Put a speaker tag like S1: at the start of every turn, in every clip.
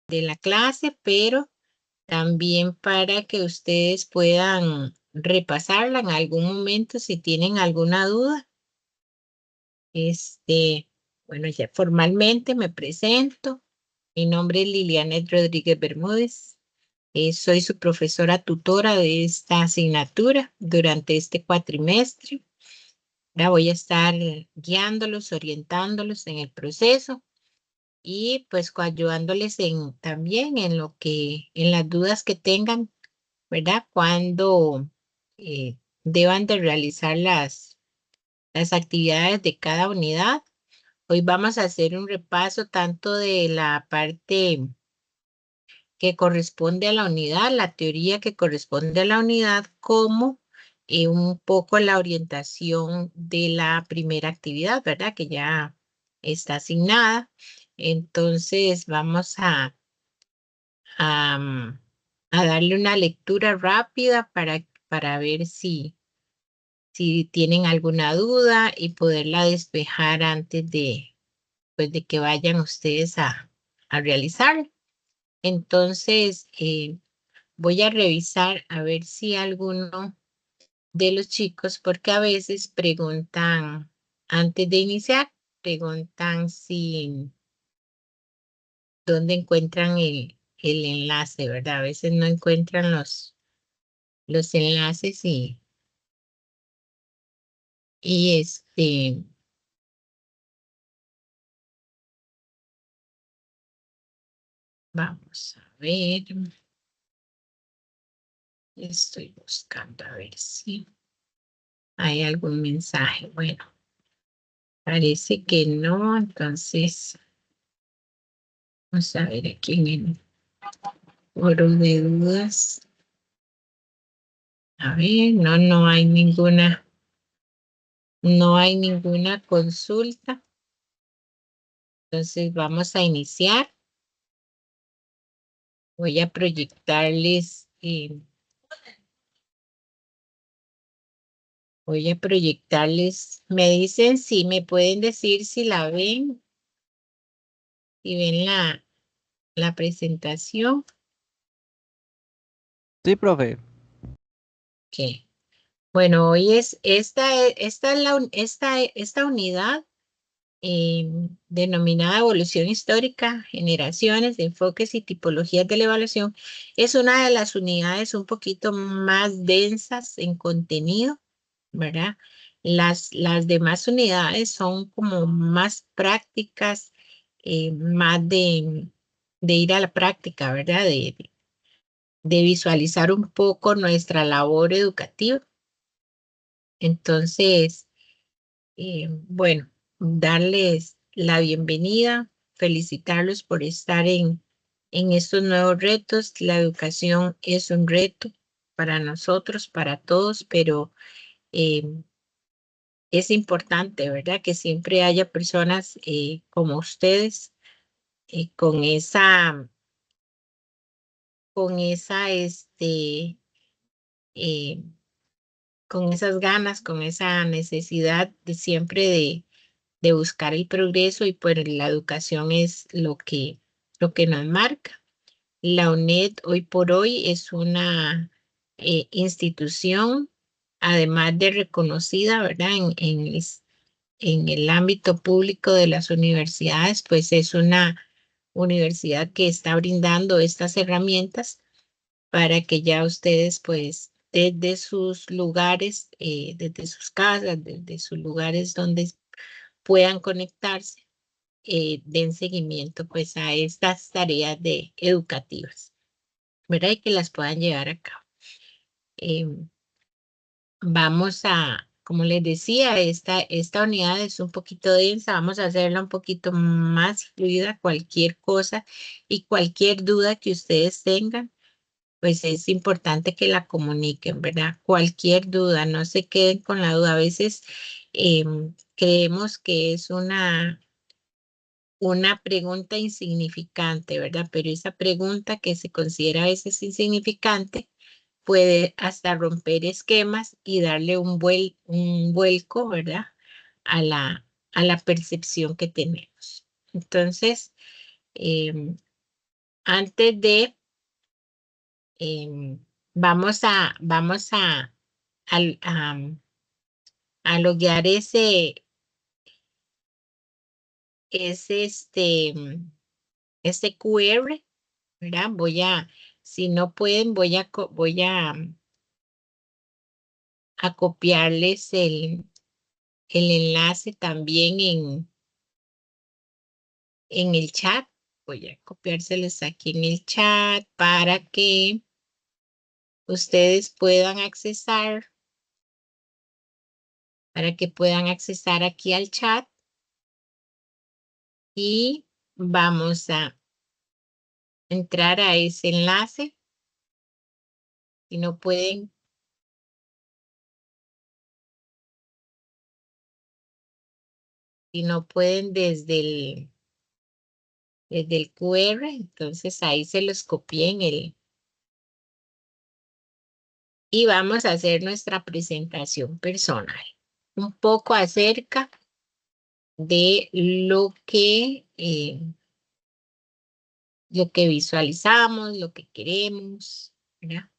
S1: de la clase, pero también para que ustedes puedan repasarla en algún momento si tienen alguna duda. Bueno, ya formalmente me presento. Mi nombre es Lilianet Rodríguez Bermúdez. Soy su profesora tutora de esta asignatura durante este cuatrimestre. Ahora voy a estar guiándolos, orientándolos en el proceso y pues ayudándoles también en las dudas que tengan, ¿verdad? Cuando deban de realizar las actividades de cada unidad. Hoy vamos a hacer un repaso tanto de la parte que corresponde a la unidad, la teoría que corresponde a la unidad, como un poco la orientación de la primera actividad, ¿verdad? Que ya está asignada. Entonces vamos a, a darle una lectura rápida para ver si tienen alguna duda y poderla despejar antes pues, de que vayan ustedes a realizar. Entonces, voy a revisar a ver si alguno de los chicos, porque a veces preguntan, antes de iniciar, preguntan si, dónde encuentran el enlace, ¿verdad? A veces no encuentran los enlaces y vamos a ver, estoy buscando a ver si hay algún mensaje. Bueno, parece que no, entonces vamos a ver aquí en el foro de dudas. A ver, no hay ninguna consulta. Entonces vamos a iniciar. Voy a proyectarles, me dicen si me pueden decir si la ven, si ven la presentación.
S2: Sí, profe.
S1: Ok. Bueno, hoy esta es esta unidad denominada Evolución Histórica, Generaciones de Enfoques y Tipologías de la Evaluación. Es una de las unidades un poquito más densas en contenido, ¿verdad? Las demás unidades son como más prácticas, más de ir a la práctica, ¿verdad? De visualizar un poco nuestra labor educativa. Entonces, bueno, darles la bienvenida, felicitarlos por estar en estos nuevos retos. La educación es un reto para nosotros, para todos, pero eh, es importante, ¿verdad? Que siempre haya personas como ustedes eh, con esa, con esa, eh, con esas ganas, con esa necesidad de siempre de buscar el progreso y pues la educación es lo que nos marca. La UNED hoy por hoy es una institución, además de reconocida, ¿verdad? En el ámbito público de las universidades, pues es una universidad que está brindando estas herramientas para que ya ustedes, pues, desde sus lugares, desde sus casas, desde sus lugares donde puedan conectarse, den seguimiento pues a estas tareas educativas, ¿verdad? Y que las puedan llevar a cabo. Vamos como les decía, esta unidad es un poquito densa, vamos a hacerla un poquito más fluida, cualquier cosa y cualquier duda que ustedes tengan, pues es importante que la comuniquen, ¿verdad? Cualquier duda, no se queden con la duda. A veces creemos que es una pregunta insignificante, ¿verdad? Pero esa pregunta que se considera a veces insignificante puede hasta romper esquemas y darle un vuelco, ¿verdad? A la percepción que tenemos. Entonces, antes de, vamos al- a, a loguear ese, este QR, ¿verdad? Si no pueden, a copiarles el enlace también en el chat. Voy a copiárselos aquí en el chat para que ustedes puedan accesar aquí al chat y vamos a entrar a ese enlace. Si no pueden, desde el QR, entonces ahí se los copié y vamos a hacer nuestra presentación personal. Un poco acerca de lo que visualizamos, lo que queremos, ¿verdad?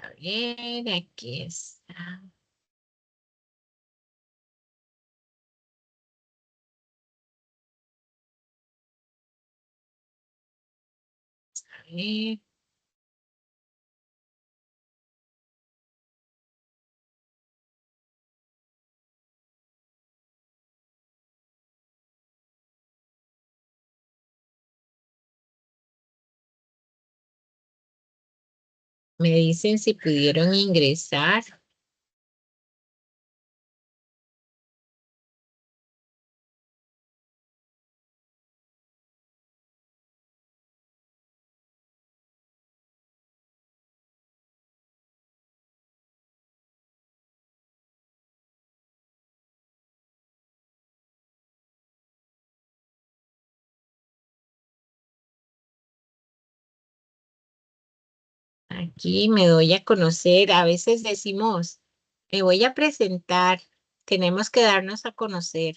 S1: A ver, aquí está. A ver. Me dicen si pudieron ingresar. Aquí me doy a conocer. A veces decimos, me voy a presentar. Tenemos que darnos a conocer.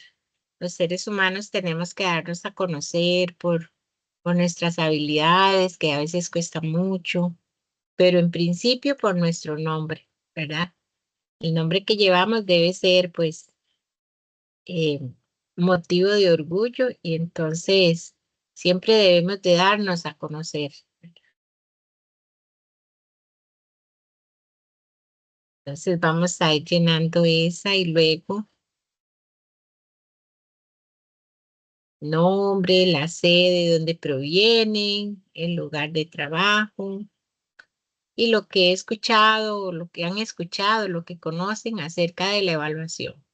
S1: Los seres humanos tenemos que darnos a conocer por nuestras habilidades, que a veces cuesta mucho, pero en principio por nuestro nombre, ¿verdad? El nombre que llevamos debe ser, pues, eh, motivo de orgullo y entonces siempre debemos de darnos a conocer. Entonces vamos a ir llenando esa y luego nombre, la sede, de dónde provienen, el lugar de trabajo y lo que he escuchado, lo que han escuchado, lo que conocen acerca de la evaluación.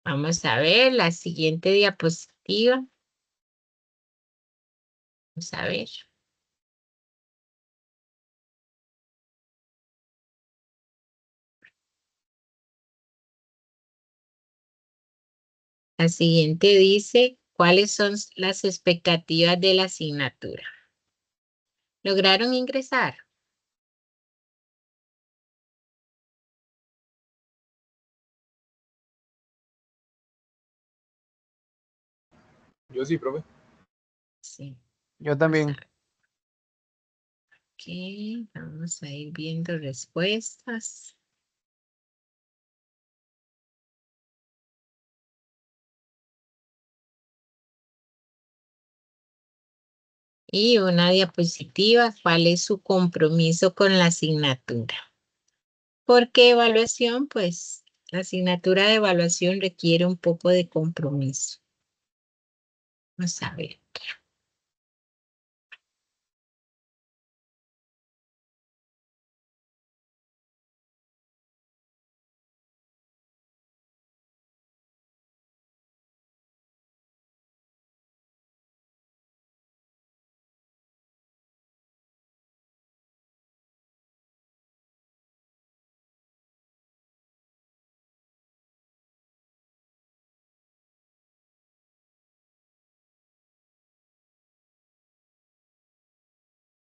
S1: Vamos a ver la siguiente diapositiva. Vamos a ver. La siguiente dice, ¿cuáles son las expectativas de la asignatura? ¿Lograron ingresar?
S2: Yo sí, profe.
S1: Sí.
S3: Yo también.
S1: Ok, vamos a ir viendo respuestas. Y una diapositiva, ¿cuál es su compromiso con la asignatura? Porque evaluación, pues la asignatura de evaluación requiere un poco de compromiso. Vamos a ver.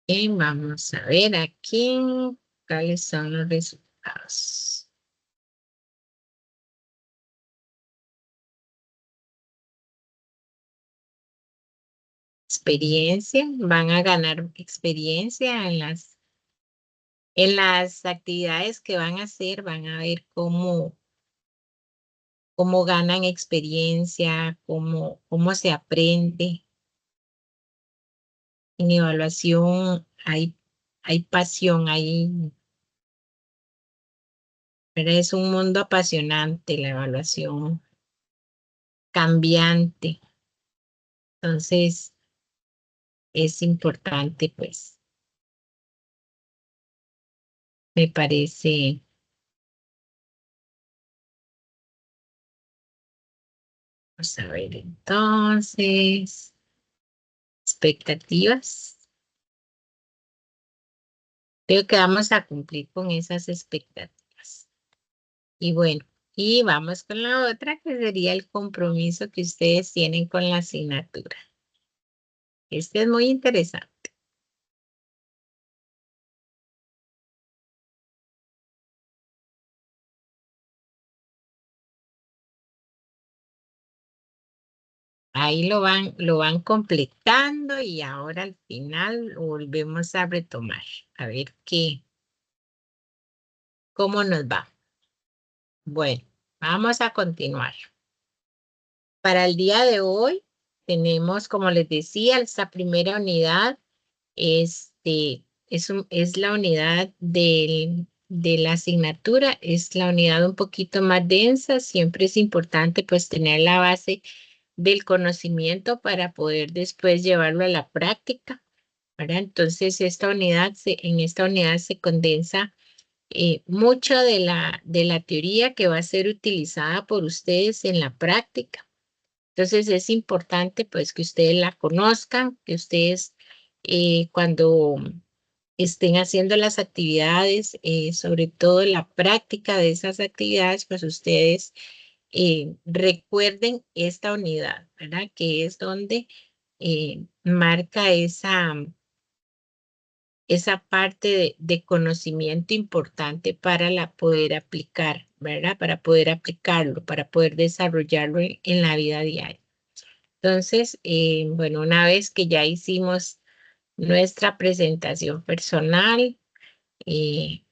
S1: Y vamos a ver aquí cuáles son los resultados. Experiencia, van a ganar experiencia en las actividades que van a hacer, van a ver cómo ganan experiencia, cómo se aprende. En evaluación hay pasión, pero es un mundo apasionante la evaluación, cambiante. Entonces, es importante, pues, me parece. Vamos a ver entonces, expectativas. Creo que vamos a cumplir con esas expectativas. Y bueno, y vamos con la otra que sería el compromiso que ustedes tienen con la asignatura. Este es muy interesante. Ahí lo van completando y ahora al final lo volvemos a retomar. A ver cómo nos va. Bueno, vamos a continuar. Para el día de hoy tenemos, como les decía, esta primera unidad. Es la unidad de la asignatura, es la unidad un poquito más densa. Siempre es importante pues tener la base del conocimiento para poder después llevarlo a la práctica, ¿verdad? Entonces en esta unidad se condensa mucho de la teoría que va a ser utilizada por ustedes en la práctica. Entonces es importante pues que ustedes la conozcan, que ustedes cuando estén haciendo las actividades, sobre todo la práctica de esas actividades, pues ustedes recuerden esta unidad, ¿verdad? Que es donde marca esa parte de conocimiento importante para poder aplicar, ¿verdad? Para poder aplicarlo, para poder desarrollarlo en la vida diaria. Entonces, bueno, una vez que ya hicimos nuestra presentación personal y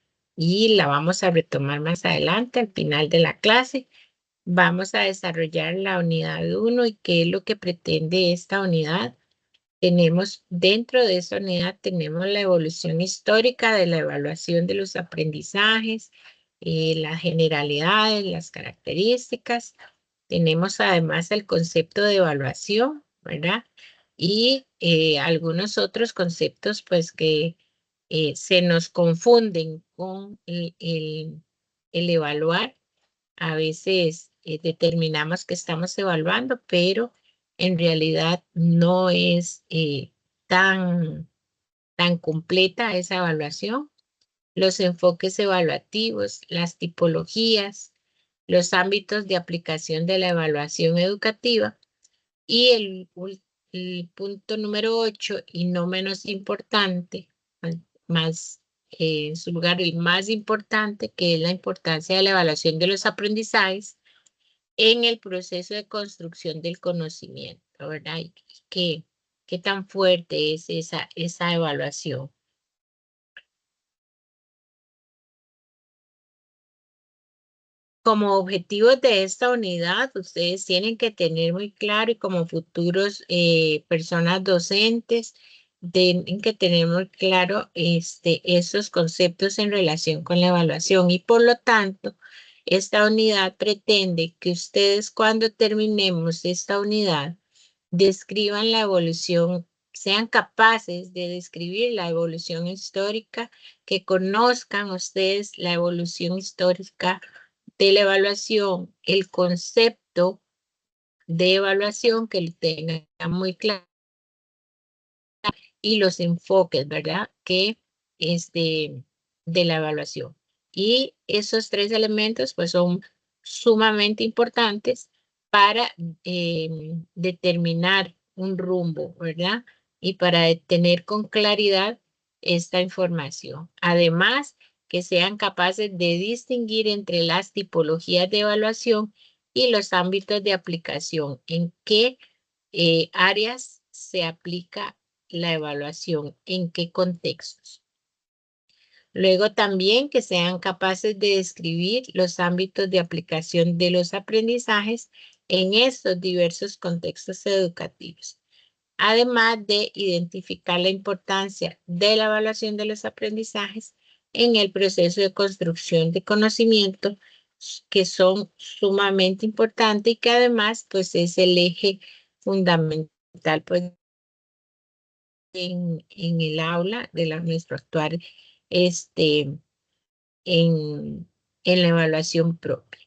S1: la vamos a retomar más adelante al final de la clase, vamos a desarrollar la unidad 1 y qué es lo que pretende esta unidad. Tenemos dentro de esa unidad, tenemos la evolución histórica de la evaluación de los aprendizajes, las generalidades, las características. Tenemos además el concepto de evaluación, ¿verdad? Y algunos otros conceptos, pues, que se nos confunden con el evaluar. A veces determinamos que estamos evaluando, pero en realidad no es tan completa esa evaluación. Los enfoques evaluativos, las tipologías, los ámbitos de aplicación de la evaluación educativa y el punto número 8 y no menos importante, más en su lugar el más importante, que es la importancia de la evaluación de los aprendizajes en el proceso de construcción del conocimiento, ¿verdad? Y qué tan fuerte es esa evaluación. Como objetivos de esta unidad, ustedes tienen que tener muy claro y como futuros personas docentes, tienen que tener muy claro esos conceptos en relación con la evaluación y por lo tanto, esta unidad pretende que ustedes cuando terminemos esta unidad describan la evolución, sean capaces de describir la evolución histórica, que conozcan ustedes la evolución histórica de la evaluación, el concepto de evaluación que lo tengan muy claro y los enfoques, ¿verdad? Que es de la evaluación. Y esos tres elementos pues son sumamente importantes para determinar un rumbo, ¿verdad? Y para tener con claridad esta información. Además, que sean capaces de distinguir entre las tipologías de evaluación y los ámbitos de aplicación. ¿En qué áreas se aplica la evaluación? ¿En qué contextos? Luego también que sean capaces de describir los ámbitos de aplicación de los aprendizajes en estos diversos contextos educativos. Además de identificar la importancia de la evaluación de los aprendizajes en el proceso de construcción de conocimiento, que son sumamente importantes y que además pues es el eje fundamental pues en el aula de nuestro actuar en la evaluación propia.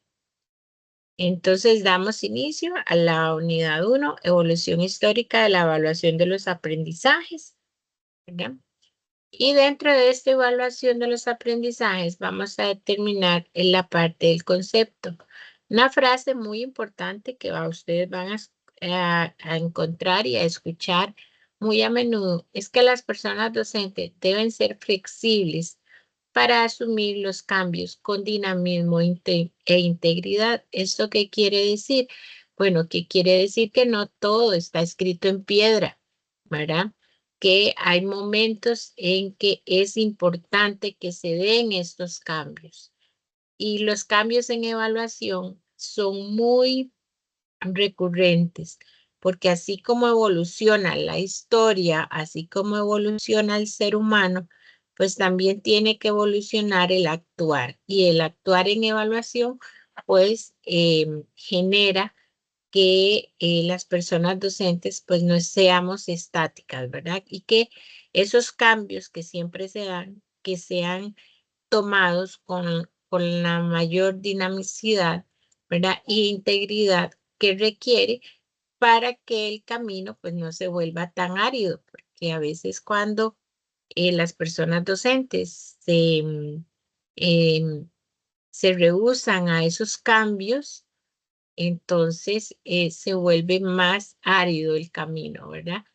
S1: Entonces damos inicio a la unidad 1, evolución histórica de la evaluación de los aprendizajes, ¿verdad? Y dentro de esta evaluación de los aprendizajes vamos a determinar en la parte del concepto. Una frase muy importante que ustedes van a encontrar y a escuchar muy a menudo es que las personas docentes deben ser flexibles para asumir los cambios con dinamismo e integridad. ¿Esto qué quiere decir? Bueno, ¿qué quiere decir? Que no todo está escrito en piedra, ¿verdad? Que hay momentos en que es importante que se den estos cambios. Y los cambios en evaluación son muy recurrentes, porque así como evoluciona la historia, así como evoluciona el ser humano, pues también tiene que evolucionar el actuar. Y el actuar en evaluación, pues genera que las personas docentes pues no seamos estáticas, ¿verdad? Y que esos cambios que siempre se dan, que sean tomados con la mayor dinamicidad, ¿verdad? Y integridad que requiere para que el camino pues no se vuelva tan árido, porque a veces cuando las personas docentes se rehúsan a esos cambios, entonces se vuelve más árido el camino, ¿verdad?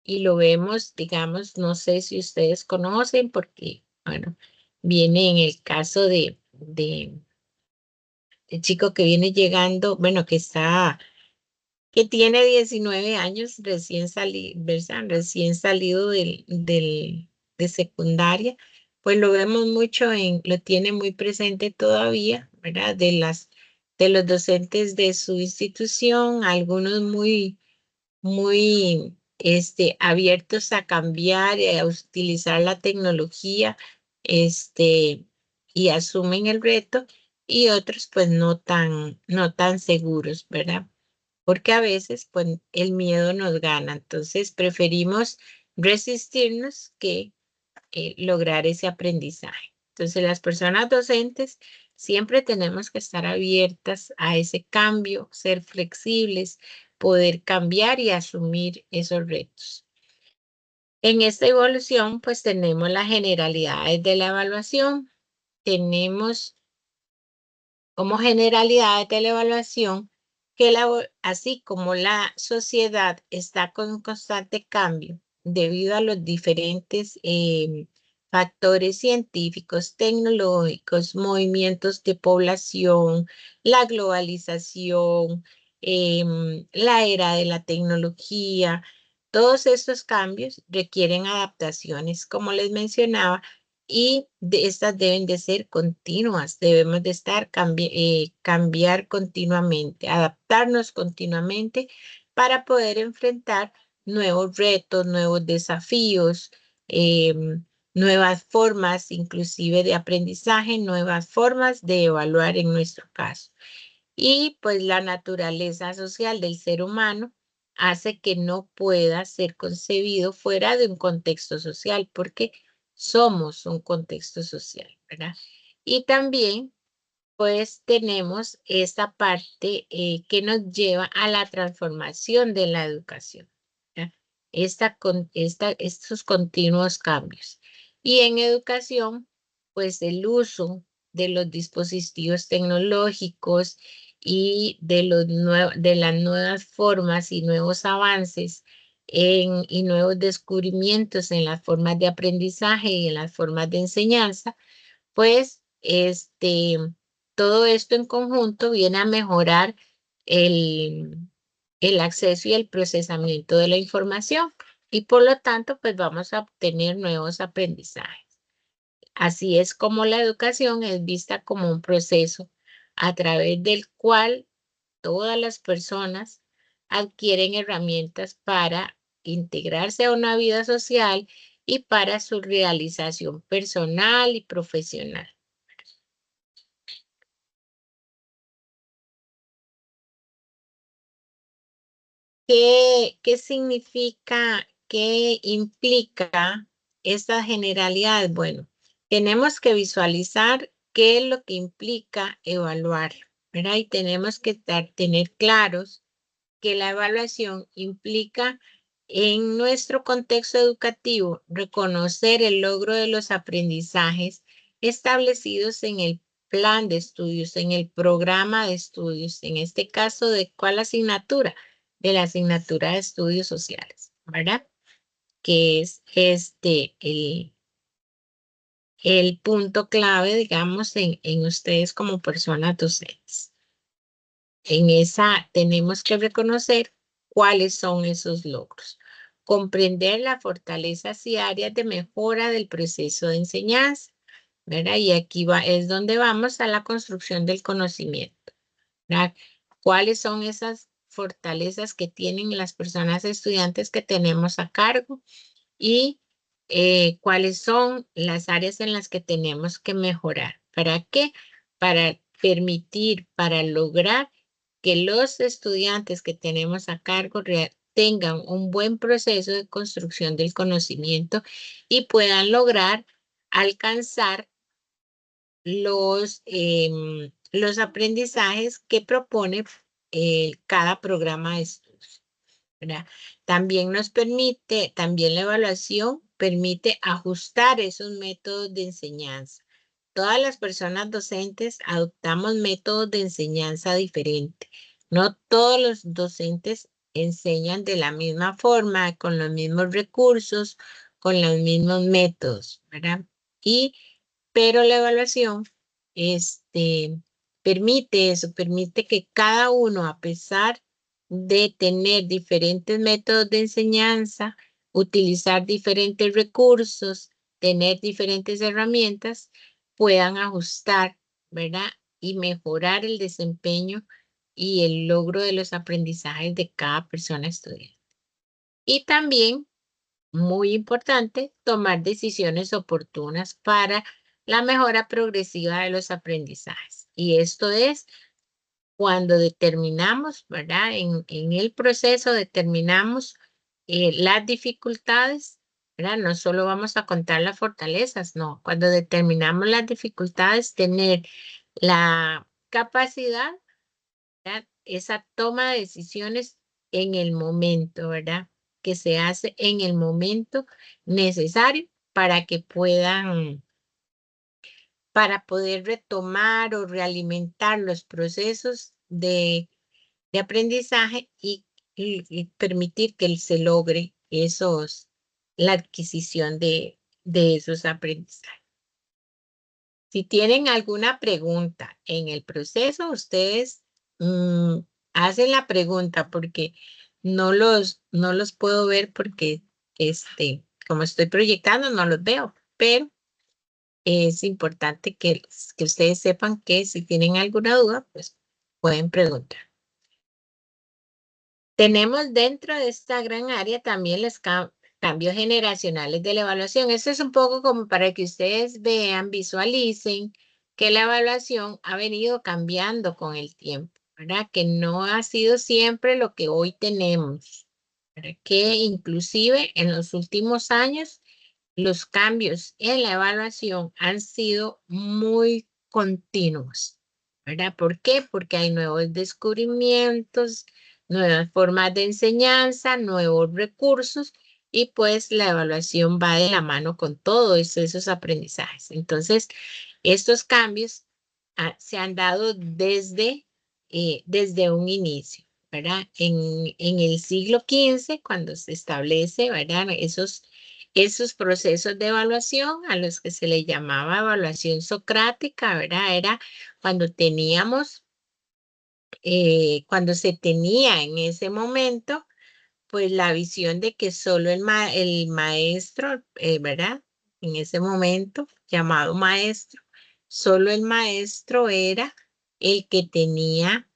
S1: Y lo vemos, digamos, no sé si ustedes conocen, porque, bueno, viene en el caso de chico que viene llegando, bueno, que tiene 19 años, recién salido de secundaria, pues lo vemos mucho lo tiene muy presente todavía, ¿verdad? De los docentes de su institución, algunos muy abiertos a cambiar, a utilizar la tecnología, y asumen el reto, y otros pues no tan seguros, ¿verdad? Porque a veces pues el miedo nos gana, entonces preferimos resistirnos que lograr ese aprendizaje. Entonces las personas docentes siempre tenemos que estar abiertas a ese cambio, ser flexibles, poder cambiar y asumir esos retos. En esta evolución pues tenemos las generalidades de la evaluación, tenemos como generalidades de la evaluación que así como la sociedad está con constante cambio debido a los diferentes factores científicos, tecnológicos, movimientos de población, la globalización, la era de la tecnología, todos estos cambios requieren adaptaciones, como les mencionaba, y estas deben de ser continuas, debemos de cambiar continuamente, adaptarnos continuamente para poder enfrentar nuevos retos, nuevos desafíos, nuevas formas inclusive de aprendizaje, nuevas formas de evaluar en nuestro caso. Y pues la naturaleza social del ser humano hace que no pueda ser concebido fuera de un contexto social, porque somos un contexto social, ¿verdad? Y también, pues, tenemos esta parte que nos lleva a la transformación de la educación, ¿verdad? Estos continuos cambios. Y en educación, pues, el uso de los dispositivos tecnológicos y de las nuevas formas y nuevos avances y nuevos descubrimientos en las formas de aprendizaje y en las formas de enseñanza, pues todo esto en conjunto viene a mejorar el acceso y el procesamiento de la información y por lo tanto pues vamos a obtener nuevos aprendizajes. Así es como la educación es vista como un proceso a través del cual todas las personas adquieren herramientas para integrarse a una vida social y para su realización personal y profesional. ¿Qué significa, qué implica esta generalidad? Bueno, tenemos que visualizar qué es lo que implica evaluar, ¿verdad? Y tenemos que tener claros que la evaluación implica en nuestro contexto educativo reconocer el logro de los aprendizajes establecidos en el plan de estudios, en el programa de estudios, en este caso, ¿de cuál asignatura? De la asignatura de estudios sociales, ¿verdad? Que es el punto clave, digamos, en ustedes como personas docentes. En esa tenemos que reconocer cuáles son esos logros. Comprender las fortalezas y áreas de mejora del proceso de enseñanza, ¿verdad? Y aquí es donde vamos a la construcción del conocimiento, ¿verdad? ¿Cuáles son esas fortalezas que tienen las personas estudiantes que tenemos a cargo? Y cuáles son las áreas en las que tenemos que mejorar. ¿Para qué? Para permitir, para lograr que los estudiantes que tenemos a cargo tengan un buen proceso de construcción del conocimiento y puedan lograr alcanzar los aprendizajes que propone cada programa de estudios, ¿verdad? También también la evaluación permite ajustar esos métodos de enseñanza. Todas las personas docentes adoptamos métodos de enseñanza diferentes. No todos los docentes enseñan de la misma forma, con los mismos recursos, con los mismos métodos, ¿verdad? Pero la evaluación permite eso, permite que cada uno, a pesar de tener diferentes métodos de enseñanza, utilizar diferentes recursos, tener diferentes herramientas, puedan ajustar, ¿verdad? Y mejorar el desempeño y el logro de los aprendizajes de cada persona estudiante. Y también, muy importante, tomar decisiones oportunas para la mejora progresiva de los aprendizajes. Y esto es cuando determinamos, ¿verdad? En el proceso determinamos las dificultades, ¿verdad? No solo vamos a contar las fortalezas, no. Cuando determinamos las dificultades, tener la capacidad, ¿verdad? Esa toma de decisiones en el momento, ¿verdad? Que se hace en el momento necesario para que para poder retomar o realimentar los procesos de aprendizaje y permitir que se logre la adquisición de esos aprendizajes. Si tienen alguna pregunta en el proceso, ustedes hacen la pregunta porque no los puedo ver porque como estoy proyectando, no los veo, pero es importante que ustedes sepan que si tienen alguna duda, pues pueden preguntar. Tenemos dentro de esta gran área también los cambios generacionales de la evaluación. Eso es un poco como para que ustedes vean, visualicen que la evaluación ha venido cambiando con el tiempo, ¿verdad? Que no ha sido siempre lo que hoy tenemos, ¿verdad? Que inclusive en los últimos años los cambios en la evaluación han sido muy continuos, ¿verdad? ¿Por qué? Porque hay nuevos descubrimientos, nuevas formas de enseñanza, nuevos recursos y pues la evaluación va de la mano con todos esos aprendizajes. Entonces, estos cambios se han dado desde un inicio, ¿verdad? En el siglo XV, cuando se establece, ¿verdad? Esos procesos de evaluación a los que se le llamaba evaluación socrática, ¿verdad? Era cuando cuando se tenía en ese momento, pues la visión de que solo el maestro, ¿verdad? En ese momento, llamado maestro, solo el maestro era el que tenía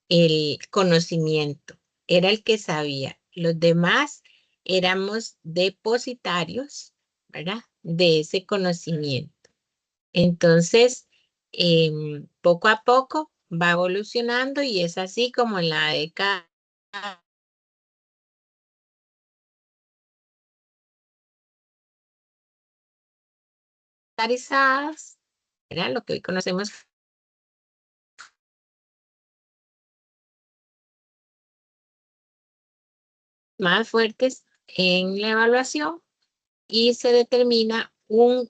S1: el conocimiento, era el que sabía. Los demás éramos depositarios, ¿verdad? De ese conocimiento. Entonces, poco a poco va evolucionando y es así como en la década militarizadas, ¿verdad? Lo que hoy conocemos más fuertes en la evaluación y se determina una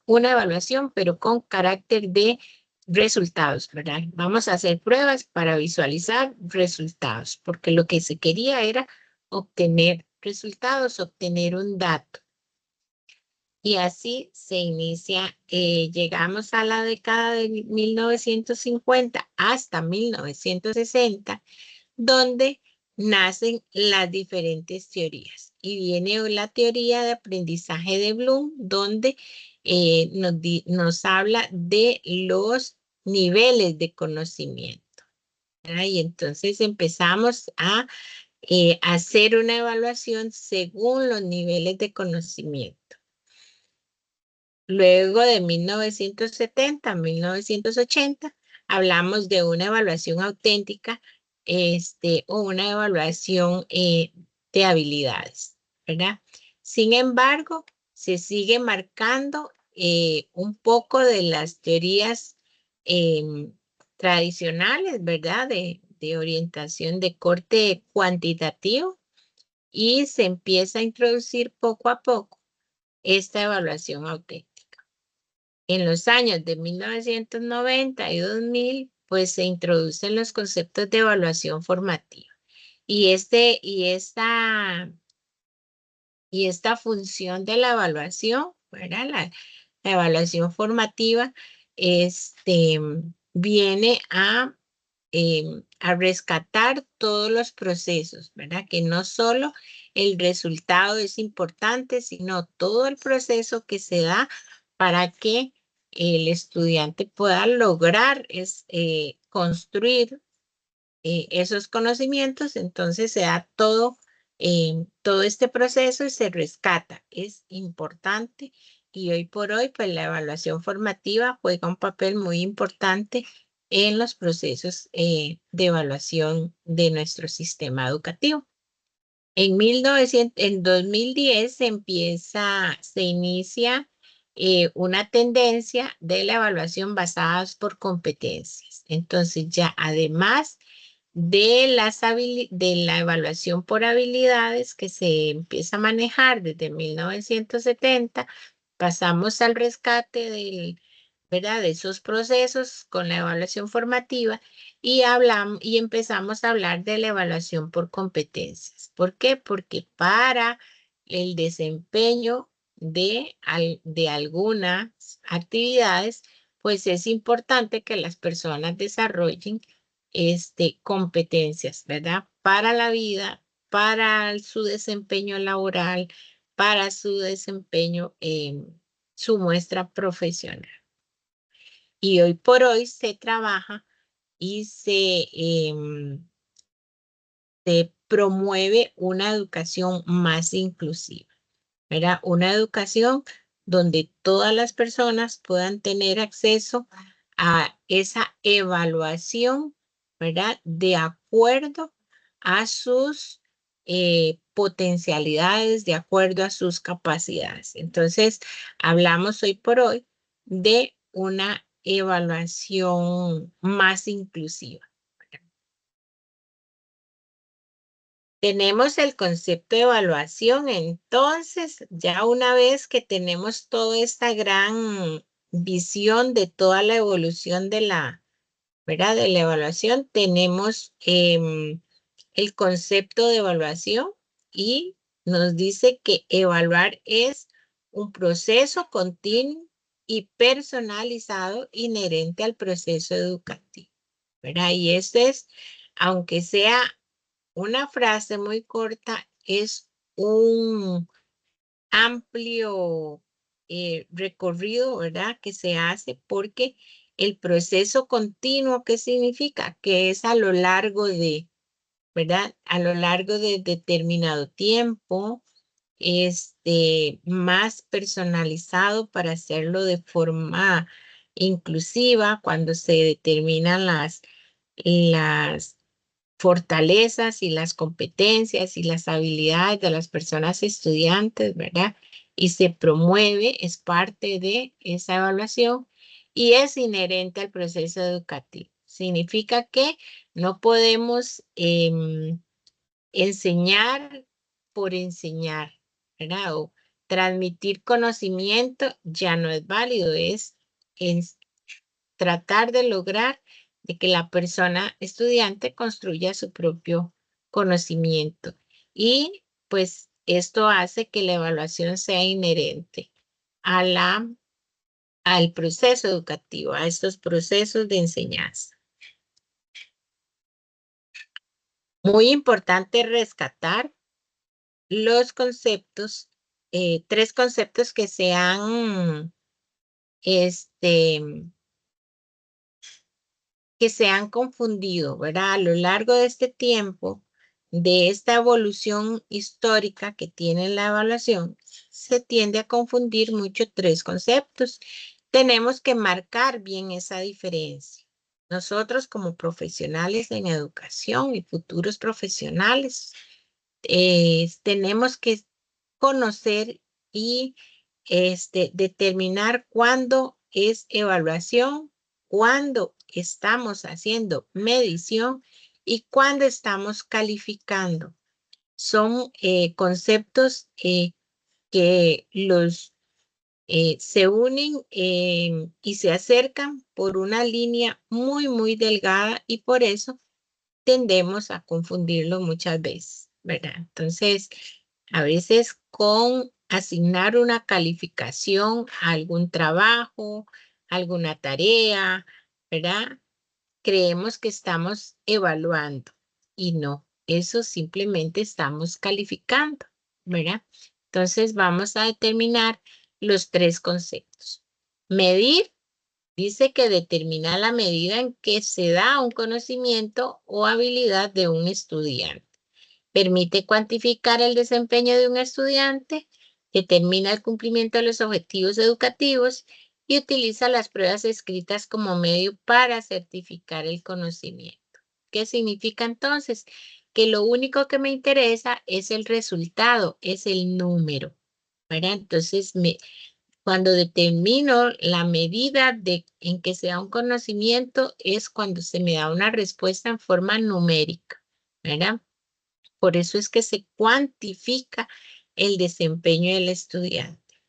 S1: evaluación, pero con carácter de resultados, ¿verdad? Vamos a hacer pruebas para visualizar resultados, porque lo que se quería era obtener resultados, obtener un dato. Y así se inicia, llegamos a la década de 1950 hasta 1960, donde nacen las diferentes teorías. Y viene la teoría de aprendizaje de Bloom, donde nos habla de los niveles de conocimiento, ¿verdad? Y entonces empezamos a hacer una evaluación según los niveles de conocimiento. Luego de 1970 a 1980, hablamos de una evaluación auténtica o una evaluación de habilidades, ¿verdad? Sin embargo, se sigue marcando un poco de las teorías tradicionales, ¿verdad? De orientación de corte cuantitativo y se empieza a introducir poco a poco esta evaluación auténtica. En los años de 1990 y 2000, pues se introducen los conceptos de evaluación formativa. Y esta función de la evaluación, ¿verdad? La evaluación formativa, viene a rescatar todos los procesos, ¿verdad? Que no solo el resultado es importante, sino todo el proceso que se da para que el estudiante pueda lograr construir esos conocimientos. Entonces se da todo este proceso y se rescata. Es importante y hoy por hoy, pues la evaluación formativa juega un papel muy importante en los procesos de evaluación de nuestro sistema educativo. En 2010 se inicia una tendencia de la evaluación basadas por competencias. Entonces ya además de la evaluación por habilidades que se empieza a manejar desde 1970, pasamos al rescate ¿verdad? De esos procesos con la evaluación formativa y empezamos a hablar de la evaluación por competencias. ¿Por qué? Porque para el desempeño de algunas actividades, pues es importante que las personas desarrollen competencias, ¿verdad? Para la vida, para su desempeño laboral, para su desempeño en su muestra profesional. Y hoy por hoy se trabaja y se promueve una educación más inclusiva, ¿verdad? Una educación donde todas las personas puedan tener acceso a esa evaluación, ¿verdad? De acuerdo a sus potencialidades, de acuerdo a sus capacidades. Entonces, hablamos hoy por hoy de una evaluación más inclusiva. Tenemos el concepto de evaluación, entonces ya una vez que tenemos toda esta gran visión de toda la evolución de la ¿verdad? De la evaluación tenemos el concepto de evaluación y nos dice que evaluar es un proceso continuo y personalizado inherente al proceso educativo, ¿verdad? Y este es, aunque sea una frase muy corta, es un amplio recorrido, ¿verdad? Que se hace porque el proceso continuo, ¿qué significa? Que es a lo largo de, ¿verdad? A lo largo de determinado tiempo, más personalizado para hacerlo de forma inclusiva cuando se determinan las fortalezas y las competencias y las habilidades de las personas estudiantes, ¿verdad? Y se promueve, es parte de esa evaluación y es inherente al proceso educativo. Significa que no podemos enseñar por enseñar, ¿verdad? O transmitir conocimiento ya no es válido, es tratar de lograr de que la persona estudiante construya su propio conocimiento. Y pues esto hace que la evaluación sea inherente a al proceso educativo, a estos procesos de enseñanza. Muy importante rescatar los conceptos, tres conceptos que se han, que se han confundido, ¿verdad? A lo largo de este tiempo, de esta evolución histórica que tiene la evaluación, se tiende a confundir mucho tres conceptos. Tenemos que marcar bien esa diferencia. Nosotros como profesionales en educación y futuros profesionales, tenemos que conocer y determinar cuándo es evaluación, cuándo estamos haciendo medición y cuándo estamos calificando. Son conceptos que se unen y se acercan por una línea muy, muy delgada y por eso tendemos a confundirlo muchas veces, ¿verdad? Entonces, a veces con asignar una calificación a algún trabajo, alguna tarea, ¿verdad? Creemos que estamos evaluando y no, eso simplemente estamos calificando, ¿verdad? Entonces, vamos a determinar los tres conceptos. Medir. Dice que determina la medida en que se da un conocimiento o habilidad de un estudiante. Permite cuantificar el desempeño de un estudiante, determina el cumplimiento de los objetivos educativos y utiliza las pruebas escritas como medio para certificar el conocimiento. ¿Qué significa entonces? Que lo único que me interesa es el resultado, es el número, ¿verdad? Entonces, cuando determino la medida en que se da un conocimiento es cuando se me da una respuesta en forma numérica, ¿verdad? Por eso es que se cuantifica el desempeño del estudiante.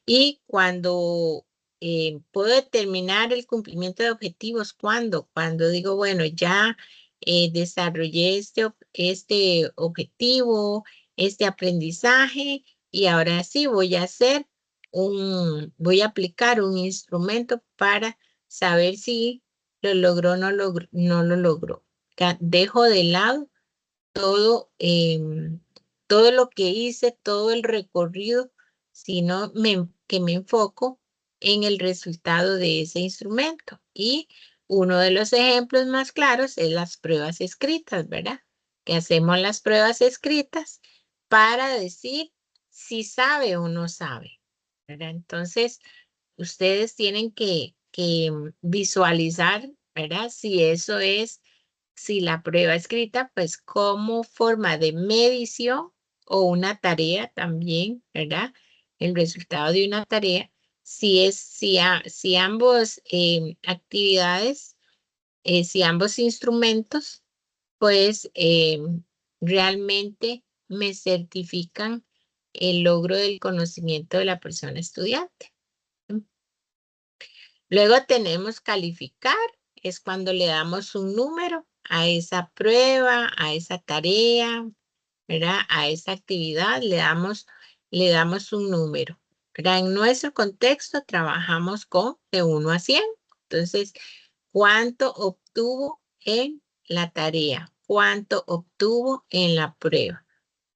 S1: Y cuando puedo determinar el cumplimiento de objetivos, ¿cuándo? Cuando digo, bueno, ya desarrollé este objetivo, este aprendizaje, y ahora sí voy a aplicar un instrumento para saber si lo logró o no lo logró. Dejo de lado todo, todo lo que hice, todo el recorrido, sino que me enfoco en el resultado de ese instrumento. Y uno de los ejemplos más claros es las pruebas escritas, ¿verdad? Que hacemos las pruebas escritas para decir si sabe o no sabe, ¿verdad? Entonces, ustedes tienen que visualizar, ¿verdad? Si eso es si la prueba escrita, pues como forma de medición o una tarea también, ¿verdad? El resultado de una tarea, si ambos actividades, si ambos instrumentos, pues realmente me certifican el logro del conocimiento de la persona estudiante. Luego tenemos calificar. es cuando le damos un número a esa prueba, a esa tarea, ¿verdad? A esa actividad le damos un número, ¿verdad? En nuestro contexto trabajamos con de 1 a 100. Entonces, ¿cuánto obtuvo en la tarea? ¿Cuánto obtuvo en la prueba?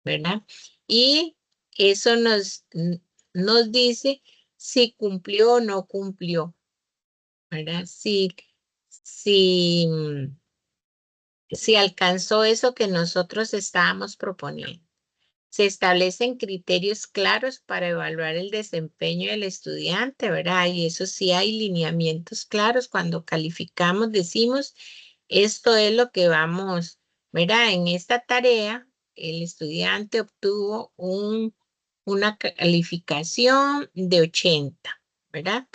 S1: ¿Verdad? Y eso nos dice si cumplió o no cumplió, ¿verdad? Si alcanzó eso que nosotros estábamos proponiendo. Se establecen criterios claros para evaluar el desempeño del estudiante, ¿verdad? Y eso sí hay lineamientos claros. Cuando calificamos, decimos, esto es lo que vamos, ¿verdad? En esta tarea, el estudiante obtuvo una calificación de 80, ¿verdad?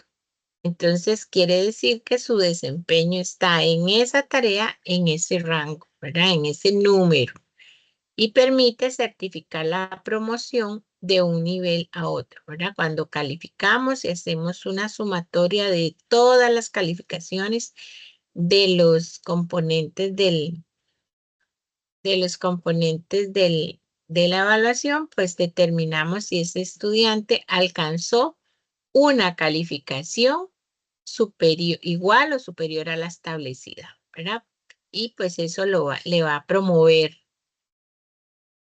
S1: Entonces, quiere decir que su desempeño está en esa tarea, en ese rango, ¿verdad? En ese número. Y permite certificar la promoción de un nivel a otro, ¿verdad? Cuando calificamos y hacemos una sumatoria de todas las calificaciones de los componentes de la evaluación, pues determinamos si ese estudiante alcanzó una calificación superior, igual o superior a la establecida, ¿verdad? Y pues eso le va a promover.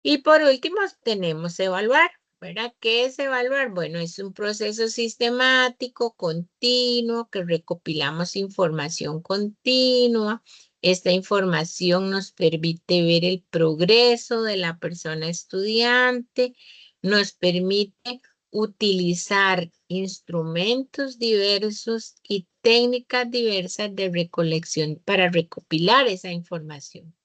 S1: Y por último tenemos evaluar, ¿verdad? ¿Qué es evaluar? Bueno, es un proceso sistemático, continuo, que recopilamos información continua. Esta información nos permite ver el progreso de la persona estudiante, nos permite utilizar instrumentos diversos y técnicas diversas de recolección para recopilar esa información.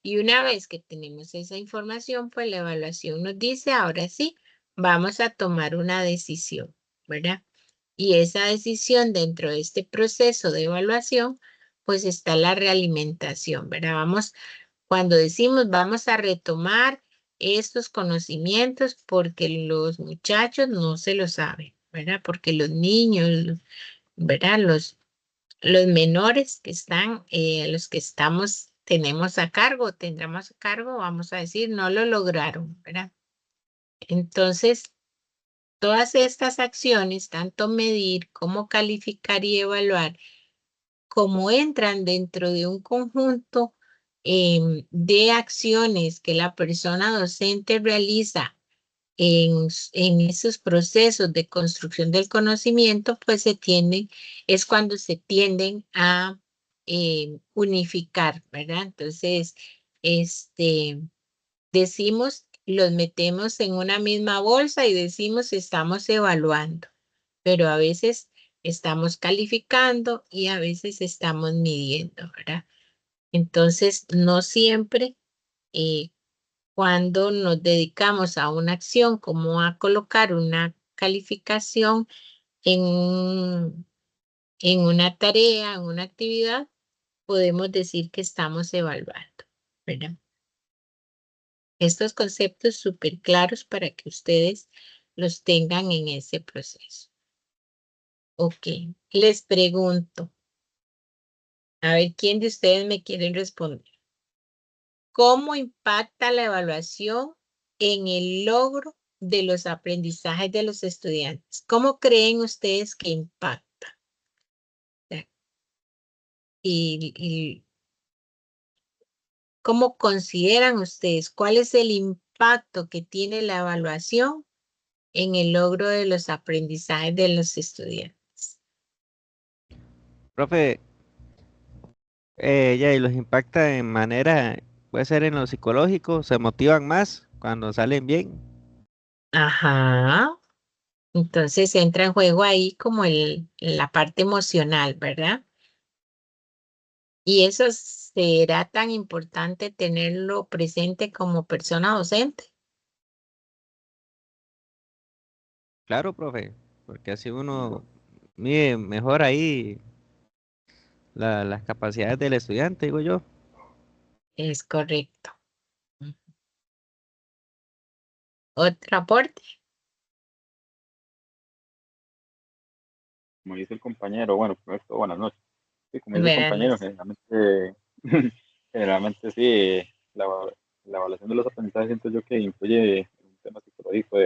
S1: Y una vez que tenemos esa información, pues la evaluación nos dice, ahora sí, vamos a tomar una decisión, ¿verdad? Y esa decisión dentro de este proceso de evaluación, pues está la realimentación, ¿verdad? Cuando decimos vamos a retomar estos conocimientos porque los muchachos no se lo saben, ¿verdad? Porque los niños, ¿verdad? Los menores que están, los que tenemos a cargo, tendremos a cargo, vamos a decir, no lo lograron, ¿verdad? Entonces, todas estas acciones, tanto medir como calificar y evaluar, como entran dentro de un conjunto de acciones que la persona docente realiza en esos procesos de construcción del conocimiento, pues es cuando se tienden a unificar, ¿verdad? Entonces, los metemos en una misma bolsa y decimos estamos evaluando, pero a veces estamos calificando y a veces estamos midiendo, ¿verdad? Entonces, no siempre eh, cuando nos dedicamos a una acción como a colocar una calificación en, en una tarea, en una actividad, podemos decir que estamos evaluando, ¿verdad? Estos conceptos súper claros para que ustedes los tengan en ese proceso. Ok, les pregunto, a ver quién de ustedes me quieren responder. ¿Cómo impacta la evaluación en el logro de los aprendizajes de los estudiantes? ¿Cómo creen ustedes que impacta? Y ¿cómo consideran ustedes cuál es el impacto que tiene la evaluación en el logro de los aprendizajes de los estudiantes?
S3: Profe, ya, y los impacta en manera, puede ser en lo psicológico, se motivan más cuando salen bien.
S1: Ajá. Entonces entra en juego ahí como la parte emocional, ¿verdad? Y eso será tan importante tenerlo presente como persona docente.
S3: Claro, profe, porque así uno mide mejor ahí las capacidades del estudiante, digo yo.
S1: Es correcto. ¿Otro aporte?
S2: Como dice el compañero, bueno, pues, buenas noches. Sí, como dice el
S1: Verán,
S2: compañero, generalmente, generalmente sí, la evaluación de los aprendizajes siento yo que influye en un tema psicológico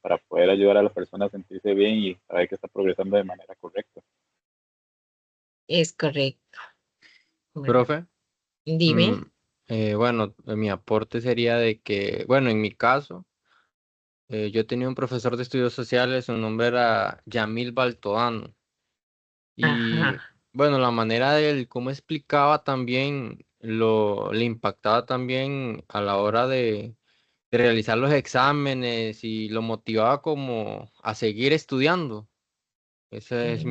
S2: para poder ayudar a la persona a sentirse bien y saber que está progresando de manera correcta.
S1: es correcto. Bueno,
S4: Profe,
S1: dime.
S4: bueno, mi aporte sería de que, bueno, en mi caso, yo tenía un profesor de estudios sociales, su nombre era Yamil Baltoano. Y
S1: Ajá.
S4: bueno, la manera de él, cómo explicaba también, le impactaba también a la hora de realizar los exámenes y lo motivaba como a seguir estudiando. Ese es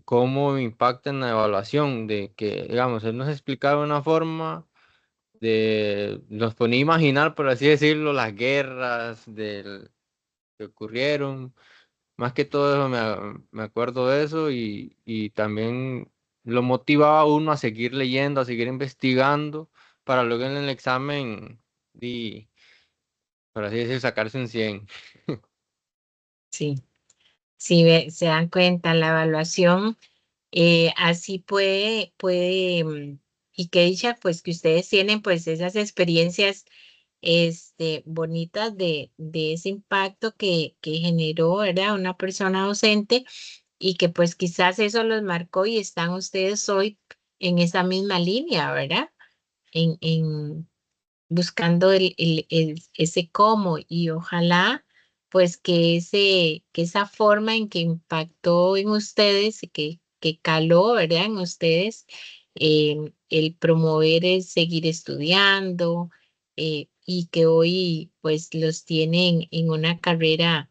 S4: cómo me impacta en la evaluación, de que, digamos, él nos explicaba de una forma nos ponía a imaginar, por así decirlo, las guerras que ocurrieron. Más que todo eso me acuerdo de eso y también lo motivaba a uno a seguir leyendo, a seguir investigando, para luego en el examen, por así decir, sacarse un 100.
S1: Sí, sí, se dan cuenta, la evaluación así y que dicha, pues que ustedes tienen pues esas experiencias bonitas de ese impacto que generó, ¿verdad? Una persona docente y que pues quizás eso los marcó y están ustedes hoy en esa misma línea, ¿verdad? En buscando ese cómo y ojalá pues que esa forma en que impactó en ustedes, que caló, ¿verdad? En ustedes, el promover el seguir estudiando y que hoy pues los tienen en una carrera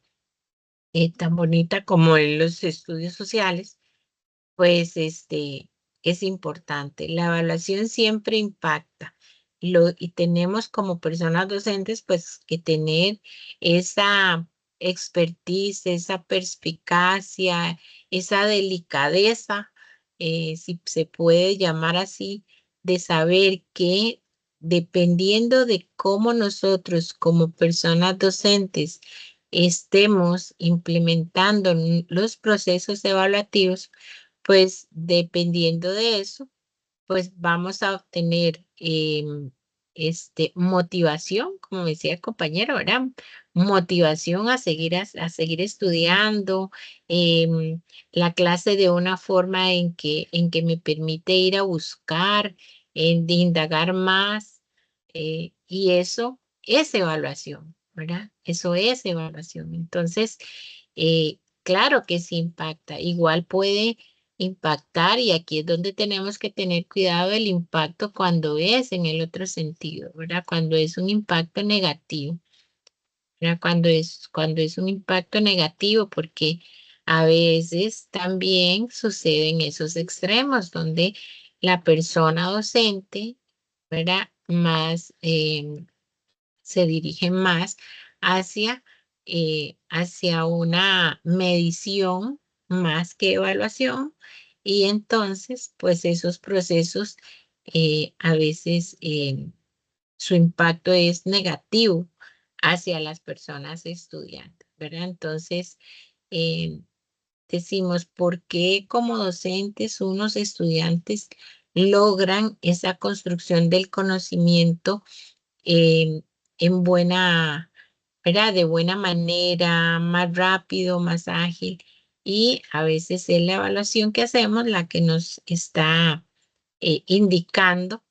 S1: tan bonita como en los estudios sociales, pues es importante. La evaluación siempre impacta. Y tenemos como personas docentes, pues que tener esa expertise, esa perspicacia, esa delicadeza, si se puede llamar así, de saber que dependiendo de cómo nosotros como personas docentes estemos implementando los procesos evaluativos, pues dependiendo de eso, pues vamos a obtener motivación, como decía el compañero, ¿verdad? Motivación a seguir estudiando, em, la clase de una forma en que me permite ir a buscar, de indagar más, y eso es evaluación, ¿verdad? Eso es evaluación. Entonces, claro que sí impacta. Igual puede impactar y aquí es donde tenemos que tener cuidado del impacto cuando es en el otro sentido, ¿verdad? Cuando es un impacto negativo, ¿verdad? Cuando es un impacto negativo, porque a veces también suceden esos extremos donde la persona docente, ¿verdad? Más se dirige más hacia, hacia una medición más que evaluación y entonces pues esos procesos a veces su impacto es negativo hacia las personas estudiantes, ¿verdad? Entonces eh, decimos, ¿por qué como docentes unos estudiantes logran esa construcción del conocimiento eh, en buena, ¿verdad? De buena manera, más rápido, más ágil. Y a veces es la evaluación que hacemos la que nos está indicando,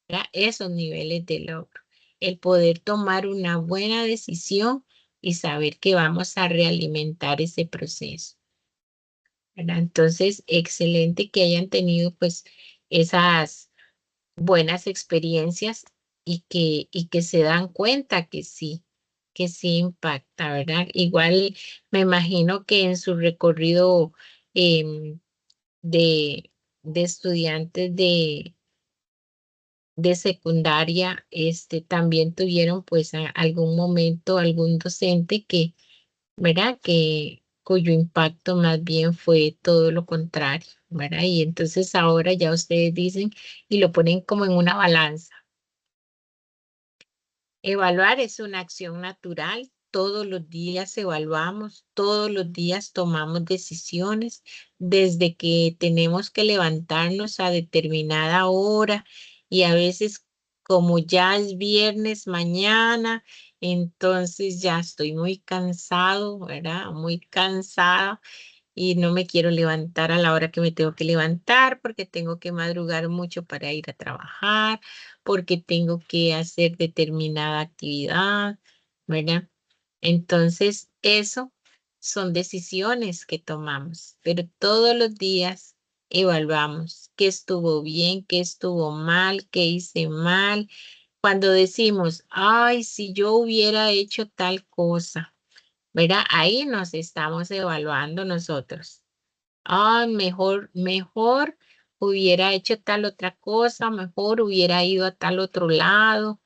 S1: ¿verdad? Esos niveles de logro. El poder tomar una buena decisión y saber que vamos a realimentar ese proceso, ¿verdad? Entonces, excelente que hayan tenido pues esas buenas experiencias y que se dan cuenta que sí impacta, ¿verdad? Igual me imagino que en su recorrido em, de, de estudiantes de secundaria, también tuvieron pues algún momento, algún docente que, ¿verdad? Que cuyo impacto más bien fue todo lo contrario, ¿verdad? Y entonces ahora ya ustedes dicen y lo ponen como en una balanza. Evaluar es una acción natural todos los días evaluamos, todos los días tomamos decisiones, desde que tenemos que levantarnos a determinada hora y a veces como ya es viernes mañana, entonces ya estoy muy cansado, ¿verdad? Muy cansada y no me quiero levantar a la hora que me tengo que levantar porque tengo que madrugar mucho para ir a trabajar, porque tengo que hacer determinada actividad, ¿verdad? Entonces, eso son decisiones que tomamos, pero todos los días evaluamos qué estuvo bien, qué estuvo mal, qué hice mal. Cuando decimos, ay, si yo hubiera hecho tal cosa, ¿verdad? Ahí nos estamos evaluando nosotros. Ah, mejor hubiera hecho tal otra cosa, mejor hubiera ido a tal otro lado.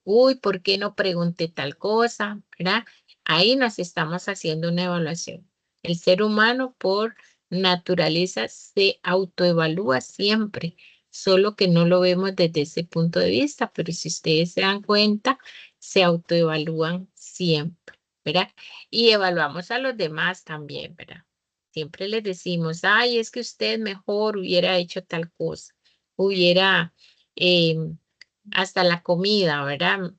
S1: Uy, ¿por qué no pregunté tal cosa? ¿Verdad? Ahí nos estamos haciendo una evaluación. El ser humano por naturaleza se autoevalúa siempre, solo que no lo vemos desde ese punto de vista, pero si ustedes se dan cuenta, se autoevalúan siempre, ¿verdad? Y evaluamos a los demás también, ¿verdad? Siempre les decimos, ay, es que usted mejor hubiera hecho tal cosa, hubiera hasta la comida, ¿verdad?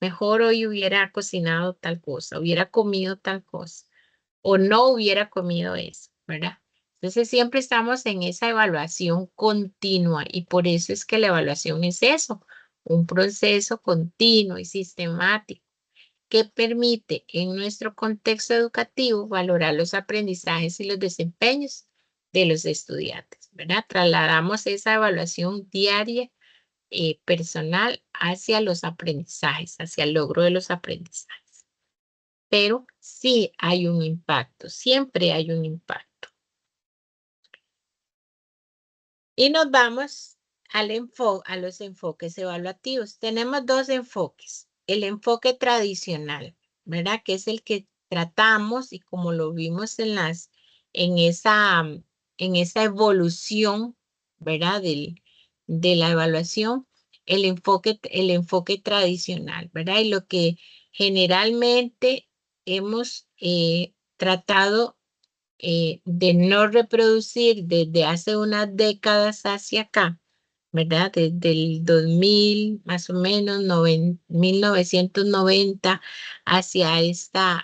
S1: Mejor hoy hubiera cocinado tal cosa, hubiera comido tal cosa, o no hubiera comido eso, ¿verdad? Entonces siempre estamos en esa evaluación continua y por eso es que la evaluación es eso, un proceso continuo y sistemático que permite en nuestro contexto educativo valorar los aprendizajes y los desempeños de los estudiantes, ¿verdad? Trasladamos esa evaluación diaria personal hacia los aprendizajes, hacia el logro de los aprendizajes. Pero sí hay un impacto, siempre hay un impacto. Y nos vamos a los enfoques evaluativos. Tenemos dos enfoques. El enfoque tradicional, ¿verdad? Que es el que tratamos y como lo vimos en esa evolución, ¿verdad? De la evaluación, el enfoque tradicional, ¿verdad? Y lo que generalmente hemos tratado de no reproducir desde hace unas décadas hacia acá, ¿verdad? Desde el 2000, más o menos, 1990, hacia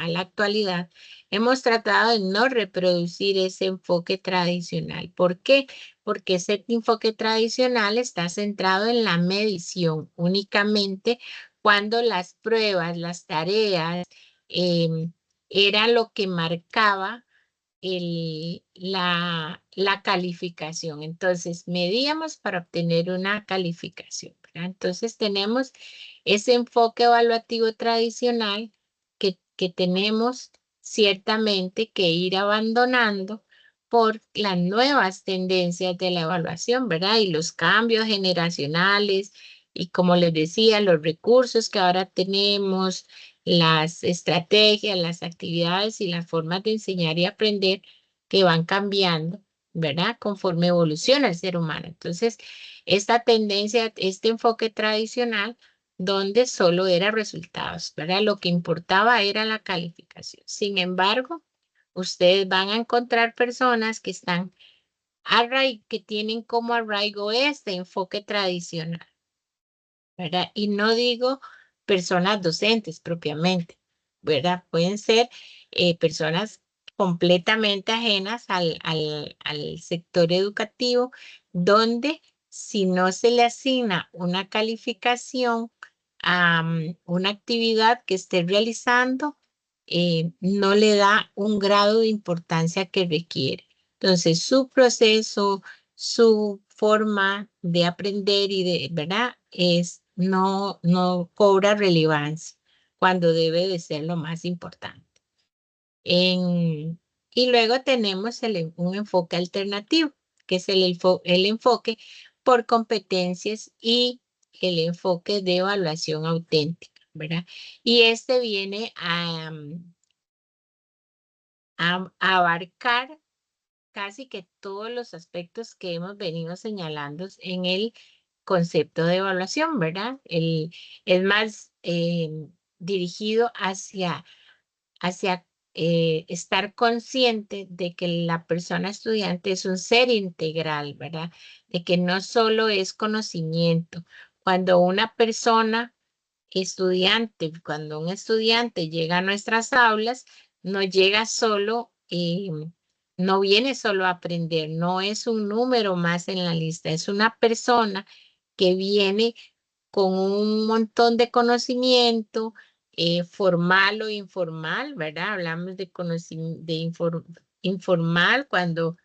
S1: la actualidad, hemos tratado de no reproducir ese enfoque tradicional. ¿Por qué? Porque ese enfoque tradicional está centrado en la medición únicamente cuando las pruebas, las tareas, era lo que marcaba la calificación. Entonces, medíamos para obtener una calificación, ¿verdad? Entonces, tenemos ese enfoque evaluativo tradicional que tenemos ciertamente que ir abandonando por las nuevas tendencias de la evaluación, ¿verdad? Y los cambios generacionales y como les decía, los recursos que ahora tenemos, las estrategias, las actividades y las formas de enseñar y aprender que van cambiando, ¿verdad? Conforme evoluciona el ser humano. Entonces, esta tendencia, este enfoque tradicional, donde solo era resultados, ¿verdad? Lo que importaba era la calificación. Sin embargo, ustedes van a encontrar personas que están que tienen como arraigo este enfoque tradicional, ¿verdad? Y no digo personas docentes propiamente, ¿verdad? Pueden ser personas completamente ajenas al sector educativo, donde si no se le asigna una calificación a una actividad que esté realizando, no le da un grado de importancia que requiere. Entonces, su proceso, su forma de aprender y ¿verdad? No cobra relevancia cuando debe de ser lo más importante. Y luego tenemos un enfoque alternativo, que es el enfoque por competencias y el enfoque de evaluación auténtica, ¿verdad? Y este viene a abarcar casi que todos los aspectos que hemos venido señalando en el concepto de evaluación, ¿verdad? Es más dirigido hacia estar consciente de que la persona estudiante es un ser integral, ¿verdad? De que no solo es conocimiento. Cuando una persona estudiante, cuando un estudiante llega a nuestras aulas, no llega solo, no viene solo a aprender, no es un número más en la lista, es una persona que viene con un montón de conocimiento, formal o informal, ¿verdad? Hablamos de conocimiento informal cuando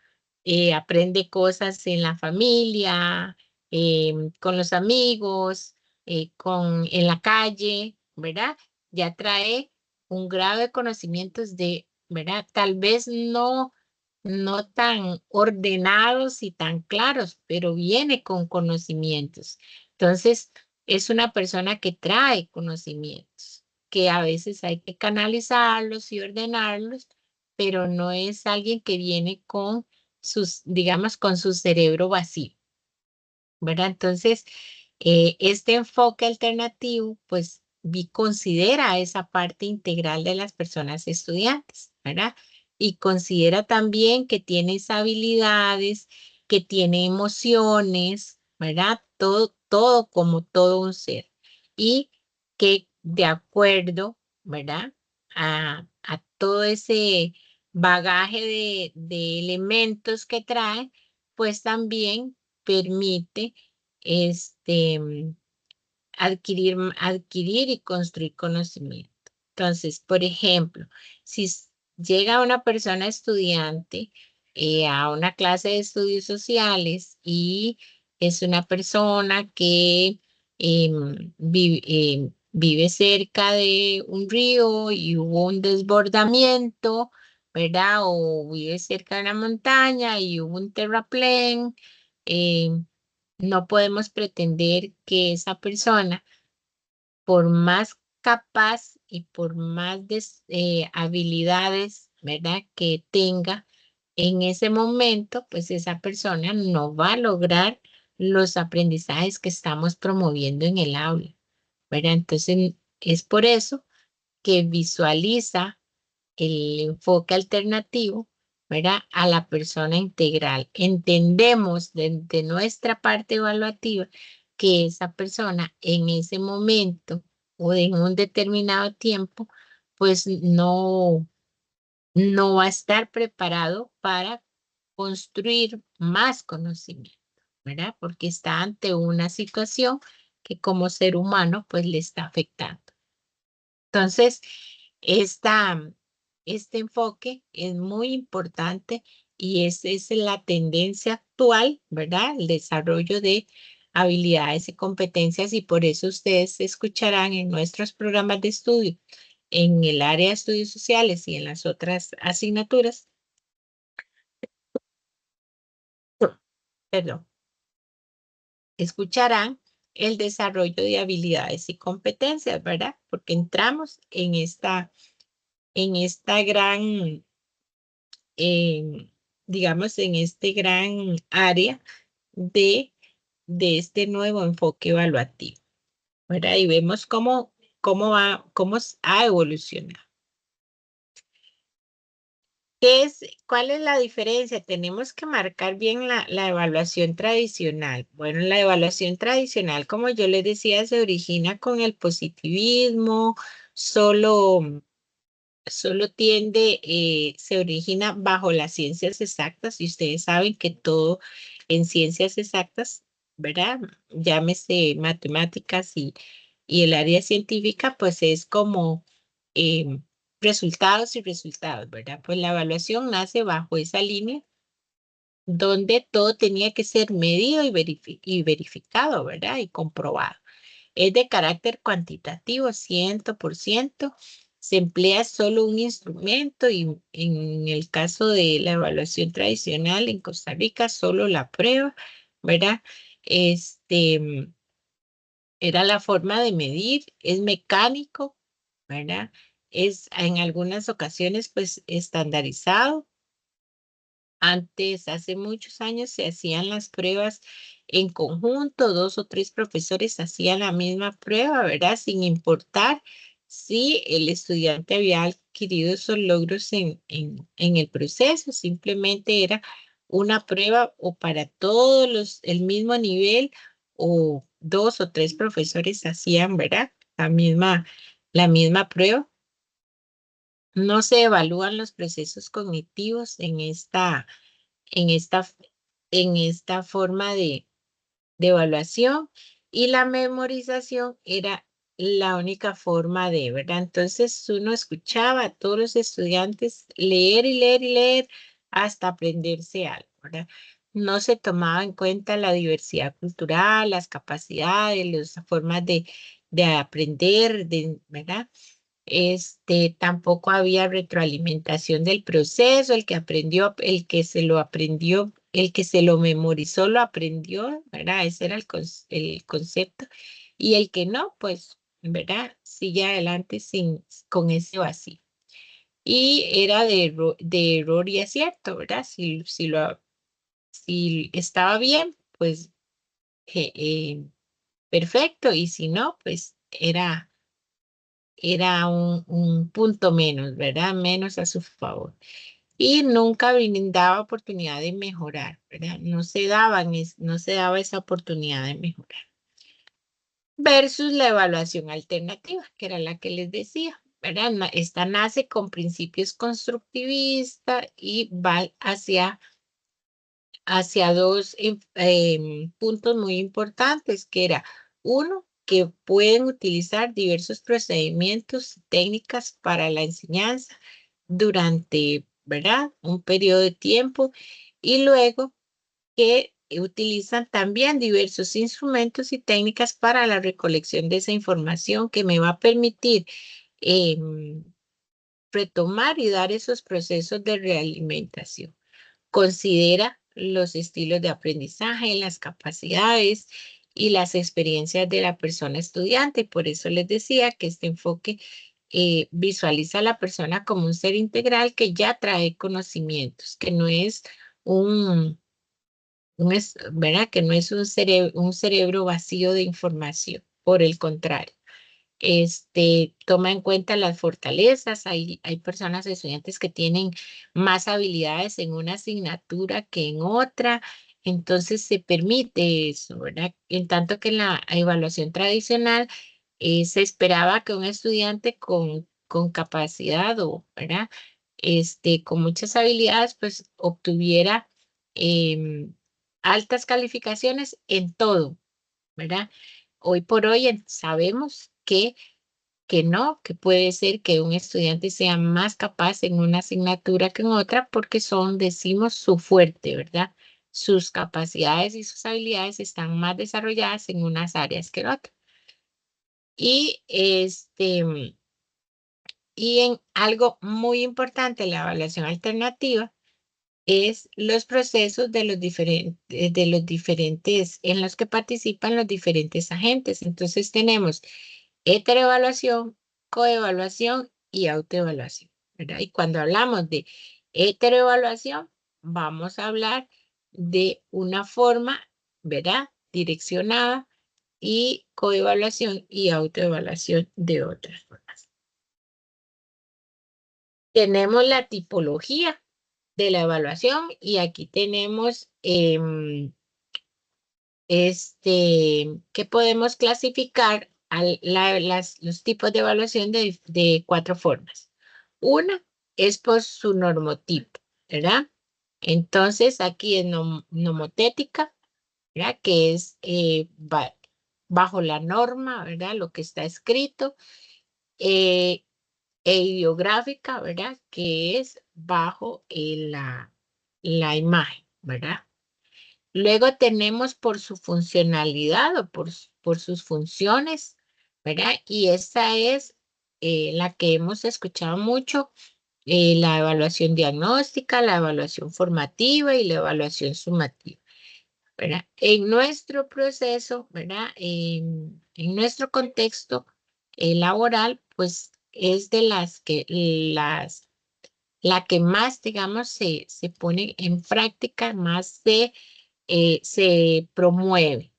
S1: aprende cosas en la familia, con los amigos, en la calle, ¿verdad? Ya trae un grado de conocimientos ¿verdad? Tal vez no tan ordenados y tan claros, pero viene con conocimientos. Entonces, es una persona que trae conocimientos, que a veces hay que canalizarlos y ordenarlos, pero no es alguien que viene con digamos, con su cerebro vacío, ¿verdad? Entonces, este enfoque alternativo, pues, considera esa parte integral de las personas estudiantes, ¿verdad? Y considera también que tiene habilidades, que tiene emociones, ¿verdad? Todo como todo un ser. Y que de acuerdo, ¿verdad? A todo ese bagaje de elementos que trae, pues también permite adquirir y construir conocimiento. Entonces, por ejemplo, si llega una persona estudiante a una clase de estudios sociales y es una persona que vive cerca de un río y hubo un desbordamiento, ¿verdad? O vive cerca de una montaña y hubo un terraplén, no podemos pretender que esa persona, por más capaz y por más habilidades, ¿verdad?, que tenga en ese momento, pues esa persona no va a lograr los aprendizajes que estamos promoviendo en el aula, ¿verdad? Entonces, es por eso que visualiza el enfoque alternativo, ¿verdad?, a la persona integral. Entendemos de nuestra parte evaluativa que esa persona en ese momento o en un determinado tiempo, pues no va a estar preparado para construir más conocimiento, ¿verdad? Porque está ante una situación que como ser humano, pues le está afectando. Entonces, este enfoque es muy importante y esa es la tendencia actual, ¿verdad? El desarrollo de habilidades y competencias, y por eso ustedes escucharán en nuestros programas de estudio, en el área de estudios sociales y en las otras asignaturas, perdón, escucharán el desarrollo de habilidades y competencias, ¿verdad? Porque entramos en esta gran digamos, en este gran área de, de este nuevo enfoque evaluativo, ¿verdad? Y vemos cómo ha evolucionado. ¿Cuál es la diferencia? Tenemos que marcar bien la evaluación tradicional. Bueno, la evaluación tradicional, como yo les decía, se origina con el positivismo, solo se origina bajo las ciencias exactas, y ustedes saben que todo en ciencias exactas, ¿verdad? Llámese matemáticas y el área científica, pues es como resultados y resultados, ¿verdad? Pues la evaluación nace bajo esa línea donde todo tenía que ser medido y verificado, ¿verdad? Y comprobado. Es de carácter cuantitativo, 100%. Se emplea solo un instrumento y en el caso de la evaluación tradicional en Costa Rica, solo la prueba, ¿verdad? Era la forma de medir, es mecánico, ¿verdad? Es en algunas ocasiones, pues, estandarizado. Antes, hace muchos años, se hacían las pruebas en conjunto, 2 o 3 profesores hacían la misma prueba, ¿verdad? Sin importar si el estudiante había adquirido esos logros en el proceso. Simplemente era una prueba o para todos el mismo nivel o 2 o 3 profesores hacían, ¿verdad? La misma prueba. No se evalúan los procesos cognitivos en esta forma de evaluación, y la memorización era la única forma de, ¿verdad? Entonces uno escuchaba a todos los estudiantes leer y leer y leer hasta aprenderse algo, ¿verdad? No se tomaba en cuenta la diversidad cultural, las capacidades, las formas de aprender, ¿verdad? Tampoco había retroalimentación del proceso. El que aprendió, el que se lo aprendió, el que se lo memorizó, lo aprendió, ¿verdad? Ese era el concepto. Y el que no, pues, ¿verdad? Sigue adelante con ese vacío. Y era de error y acierto, ¿verdad? Si estaba bien, pues perfecto. Y si no, pues era un punto menos, ¿verdad? Menos a su favor. Y nunca brindaba oportunidad de mejorar, ¿verdad? No se daba esa oportunidad de mejorar. Versus la evaluación alternativa, que era la que les decía, ¿verdad? Esta nace con principios constructivistas y va hacia dos puntos muy importantes, que era uno, que pueden utilizar diversos procedimientos y técnicas para la enseñanza durante, ¿verdad? Un periodo de tiempo, y luego que utilizan también diversos instrumentos y técnicas para la recolección de esa información que me va a permitir retomar y dar esos procesos de realimentación. Considera los estilos de aprendizaje, las capacidades y las experiencias de la persona estudiante. Por eso les decía que este enfoque visualiza a la persona como un ser integral que ya trae conocimientos, que no es ¿verdad? Que no es un cerebro vacío de información. Por el contrario, toma en cuenta las fortalezas. Hay personas, estudiantes que tienen más habilidades en una asignatura que en otra, entonces se permite eso, ¿verdad? En tanto que en la evaluación tradicional se esperaba que un estudiante con capacidad ¿verdad? Con muchas habilidades, pues obtuviera altas calificaciones en todo, ¿verdad? Hoy por hoy sabemos que no, que puede ser que un estudiante sea más capaz en una asignatura que en otra porque decimos, su fuerte, ¿verdad? Sus capacidades y sus habilidades están más desarrolladas en unas áreas que en otras. Y en algo muy importante, la evaluación alternativa, es los procesos de los diferentes en los que participan los diferentes agentes. Entonces tenemos heteroevaluación, coevaluación y autoevaluación, ¿verdad? Y cuando hablamos de heteroevaluación, vamos a hablar de una forma, ¿verdad? Direccionada, y coevaluación y autoevaluación de otras formas. Tenemos la tipología de la evaluación y aquí tenemos que podemos clasificar los tipos de evaluación de 4 formas. Una es por su normotipo, ¿verdad? Entonces aquí es nomotética, ¿verdad? Que es bajo la norma, ¿verdad? Lo que está escrito. Ideográfica, ¿verdad? Que es bajo la imagen, ¿verdad? Luego tenemos por su funcionalidad o por sus funciones, ¿verdad? Y esa es la que hemos escuchado mucho, la evaluación diagnóstica, la evaluación formativa y la evaluación sumativa, ¿verdad? En nuestro proceso, ¿verdad? En nuestro contexto laboral, pues es de la que más, digamos, se pone en práctica, más se promueve,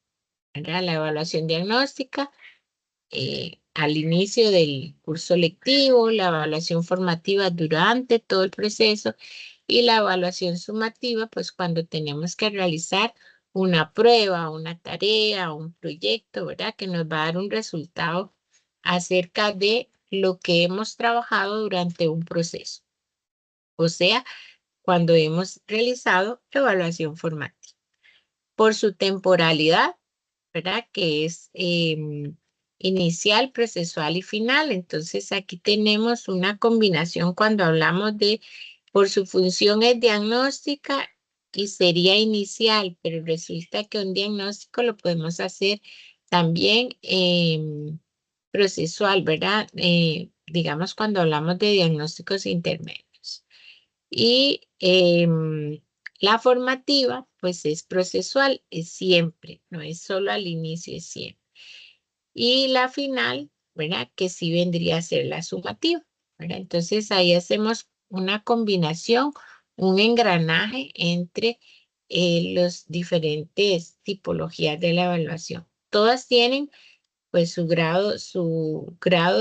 S1: ¿verdad? La evaluación diagnóstica al inicio del curso lectivo, la evaluación formativa durante todo el proceso y la evaluación sumativa, pues cuando tenemos que realizar una prueba, una tarea, un proyecto, ¿verdad? Que nos va a dar un resultado acerca de lo que hemos trabajado durante un proceso. O sea, cuando hemos realizado evaluación formativa. Por su temporalidad, ¿verdad? Que es inicial, procesual y final. Entonces aquí tenemos una combinación cuando hablamos de, por su función es diagnóstica y sería inicial, pero resulta que un diagnóstico lo podemos hacer también procesual, ¿verdad? Digamos cuando hablamos de diagnósticos intermedios. Y la formativa, pues es procesual, es siempre, no es solo al inicio, es siempre. Y la final, ¿verdad? Que sí vendría a ser la sumativa, ¿verdad? Entonces ahí hacemos una combinación, un engranaje entre los diferentes tipologías de la evaluación. Todas tienen pues su grado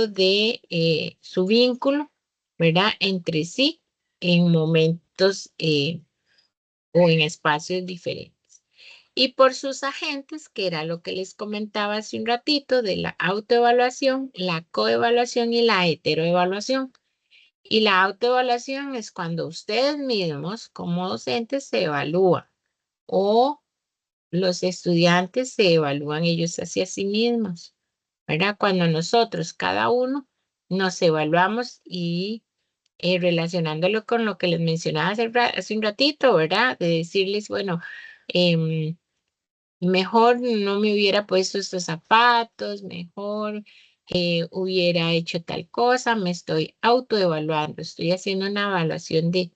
S1: de su vínculo, ¿verdad? Entre sí en momentos o en espacios diferentes. Y por sus agentes, que era lo que les comentaba hace un ratito, de la autoevaluación, la coevaluación y la heteroevaluación. Y la autoevaluación es cuando ustedes mismos como docentes se evalúan o los estudiantes se evalúan ellos hacia sí mismos, ¿verdad? Cuando nosotros, cada uno, nos evaluamos y relacionándolo con lo que les mencionaba hace un ratito, ¿verdad? De decirles, bueno, mejor no me hubiera puesto estos zapatos, mejor hubiera hecho tal cosa, me estoy autoevaluando, estoy haciendo una evaluación de,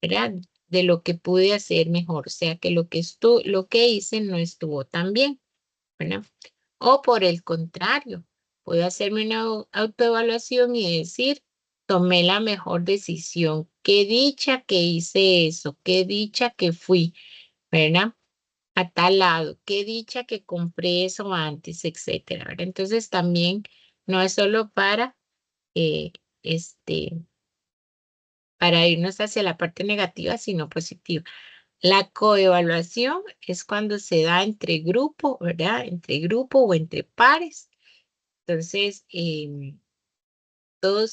S1: ¿verdad? De lo que pude hacer mejor, o sea que lo que hice no estuvo tan bien, ¿verdad? O por el contrario, puedo hacerme una autoevaluación y decir, tomé la mejor decisión, qué dicha que hice eso, qué dicha que fui, ¿verdad? A tal lado, qué dicha que compré eso antes, etcétera, ¿verdad? Entonces también no es solo eh, este, para irnos hacia la parte negativa, sino positiva. La coevaluación es cuando se da entre grupo, ¿verdad? Entre grupo o entre pares. Entonces,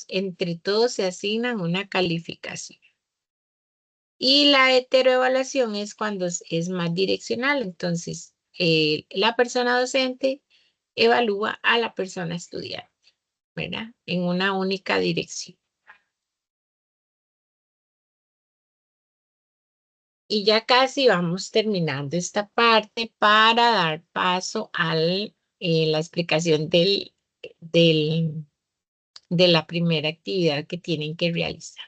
S1: entre todos se asignan una calificación. Y la heteroevaluación es cuando es más direccional. Entonces, la persona docente evalúa a la persona estudiante, ¿verdad? En una única dirección. Y ya casi vamos terminando esta parte para dar paso a la explicación de la primera actividad que tienen que realizar.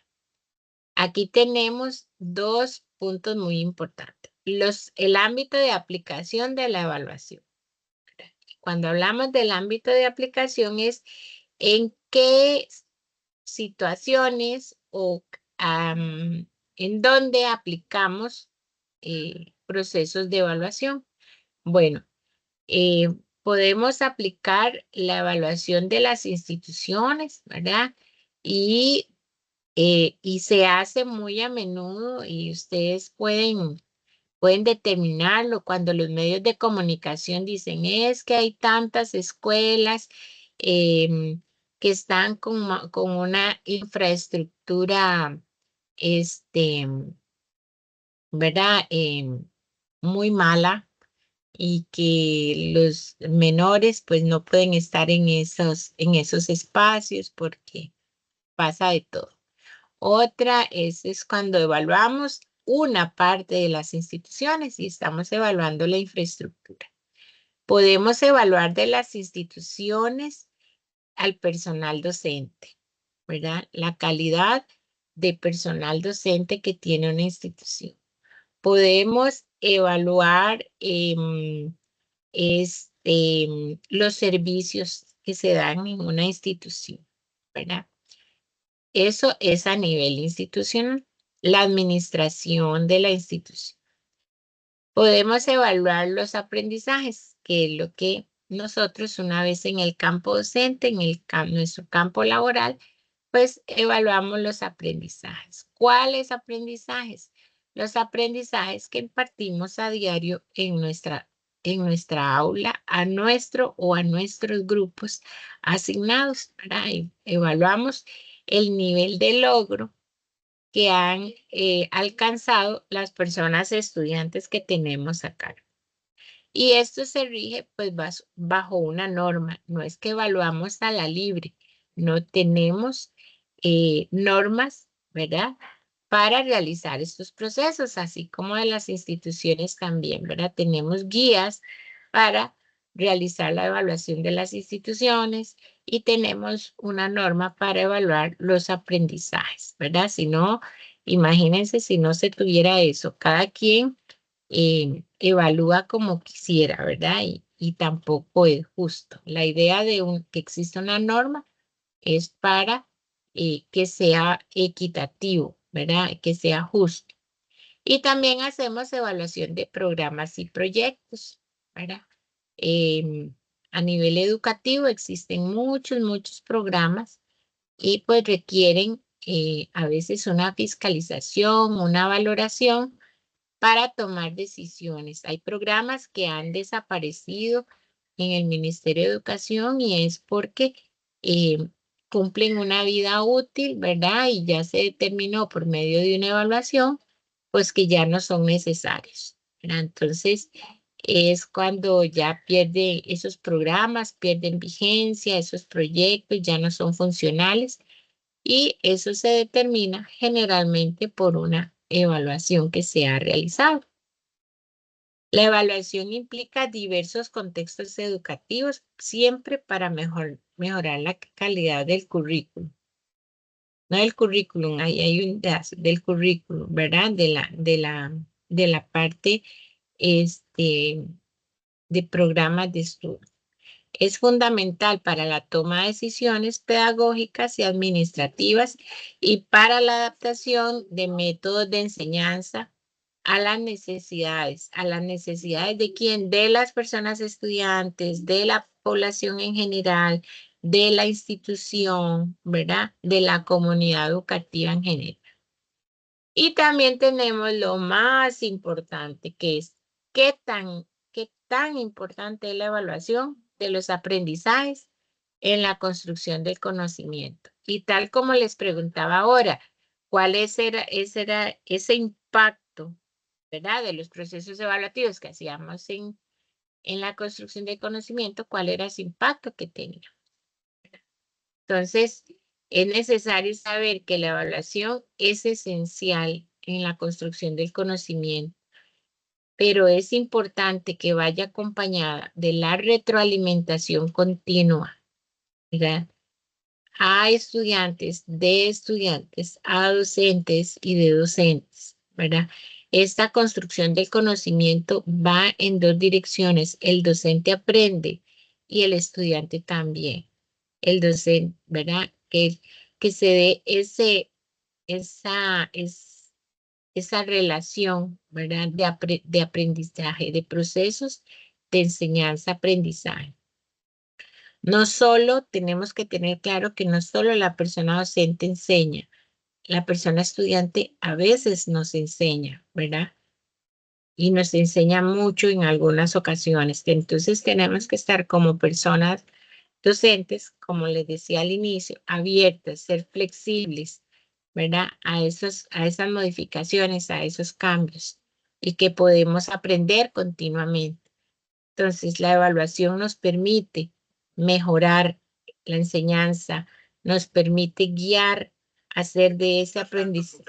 S1: Aquí tenemos dos puntos muy importantes. El ámbito de aplicación de la evaluación. Cuando hablamos del ámbito de aplicación es en qué situaciones o en dónde aplicamos procesos de evaluación. Bueno, podemos aplicar la evaluación de las instituciones, ¿verdad? Y se hace muy a menudo y ustedes pueden determinarlo cuando los medios de comunicación dicen es que hay tantas escuelas que están con una infraestructura, ¿verdad? Muy mala y que los menores pues no pueden estar en esos espacios porque pasa de todo. Otra es cuando evaluamos una parte de las instituciones y estamos evaluando la infraestructura. Podemos evaluar de las instituciones al personal docente, ¿verdad? La calidad de personal docente que tiene una institución. Podemos evaluar los servicios que se dan en una institución, ¿verdad? Eso es a nivel institucional, la administración de la institución. Podemos evaluar los aprendizajes, que es lo que nosotros una vez en el campo docente, en nuestro campo laboral, pues evaluamos los aprendizajes. ¿Cuáles aprendizajes? Los aprendizajes que impartimos a diario en nuestra aula, a nuestros grupos asignados. Evaluamos el nivel de logro que han alcanzado las personas estudiantes que tenemos acá. Y esto se rige pues bajo una norma. No es que evaluamos a la libre, no tenemos normas, ¿verdad? Para realizar estos procesos, así como de las instituciones también, ¿verdad? Tenemos guías para realizar la evaluación de las instituciones y tenemos una norma para evaluar los aprendizajes, ¿verdad? Si no, imagínense si no se tuviera eso, cada quien evalúa como quisiera, ¿verdad? Y tampoco es justo. La idea de que exista una norma es para que sea equitativo, ¿verdad? Que sea justo. Y también hacemos evaluación de programas y proyectos, ¿verdad? A nivel educativo existen muchos programas y pues requieren a veces una fiscalización, una valoración para tomar decisiones. Hay programas que han desaparecido en el Ministerio de Educación y es porque eh, cumplen una vida útil, ¿verdad? Y ya se determinó por medio de una evaluación, pues que ya no son necesarios, ¿verdad? Entonces, es cuando ya pierden esos programas, pierden vigencia, esos proyectos ya no son funcionales y eso se determina generalmente por una evaluación que se ha realizado. La evaluación implica diversos contextos educativos, siempre para mejorar la calidad del currículum. No del currículum, ahí hay un del currículum, ¿verdad? De la parte de programas de estudio. Es fundamental para la toma de decisiones pedagógicas y administrativas y para la adaptación de métodos de enseñanza a las necesidades de quién, de las personas estudiantes, de la población en general, de la institución, ¿verdad? De la comunidad educativa en general. Y también tenemos lo más importante, que es qué tan importante es la evaluación de los aprendizajes en la construcción del conocimiento. Y tal como les preguntaba ahora, ¿cuál era ese impacto, ¿verdad? De los procesos evaluativos que hacíamos en la construcción del conocimiento, ¿cuál era ese impacto que tenía? Entonces, es necesario saber que la evaluación es esencial en la construcción del conocimiento, pero es importante que vaya acompañada de la retroalimentación continua, ¿verdad? A estudiantes, a docentes y de docentes, ¿verdad? Esta construcción del conocimiento va en dos direcciones. El docente aprende y el estudiante también. El docente, ¿verdad? Que se dé esa relación, ¿verdad? De aprendizaje, de procesos de enseñanza-aprendizaje. No solo tenemos que tener claro que no solo la persona docente enseña, la persona estudiante a veces nos enseña, ¿verdad? Y nos enseña mucho en algunas ocasiones. Entonces tenemos que estar como personas docentes, como les decía al inicio, abiertas, ser flexibles, ¿verdad? A esas modificaciones, a esos cambios y que podemos aprender continuamente. Entonces, la evaluación nos permite mejorar la enseñanza, nos permite guiar, hacer de ese aprendizaje.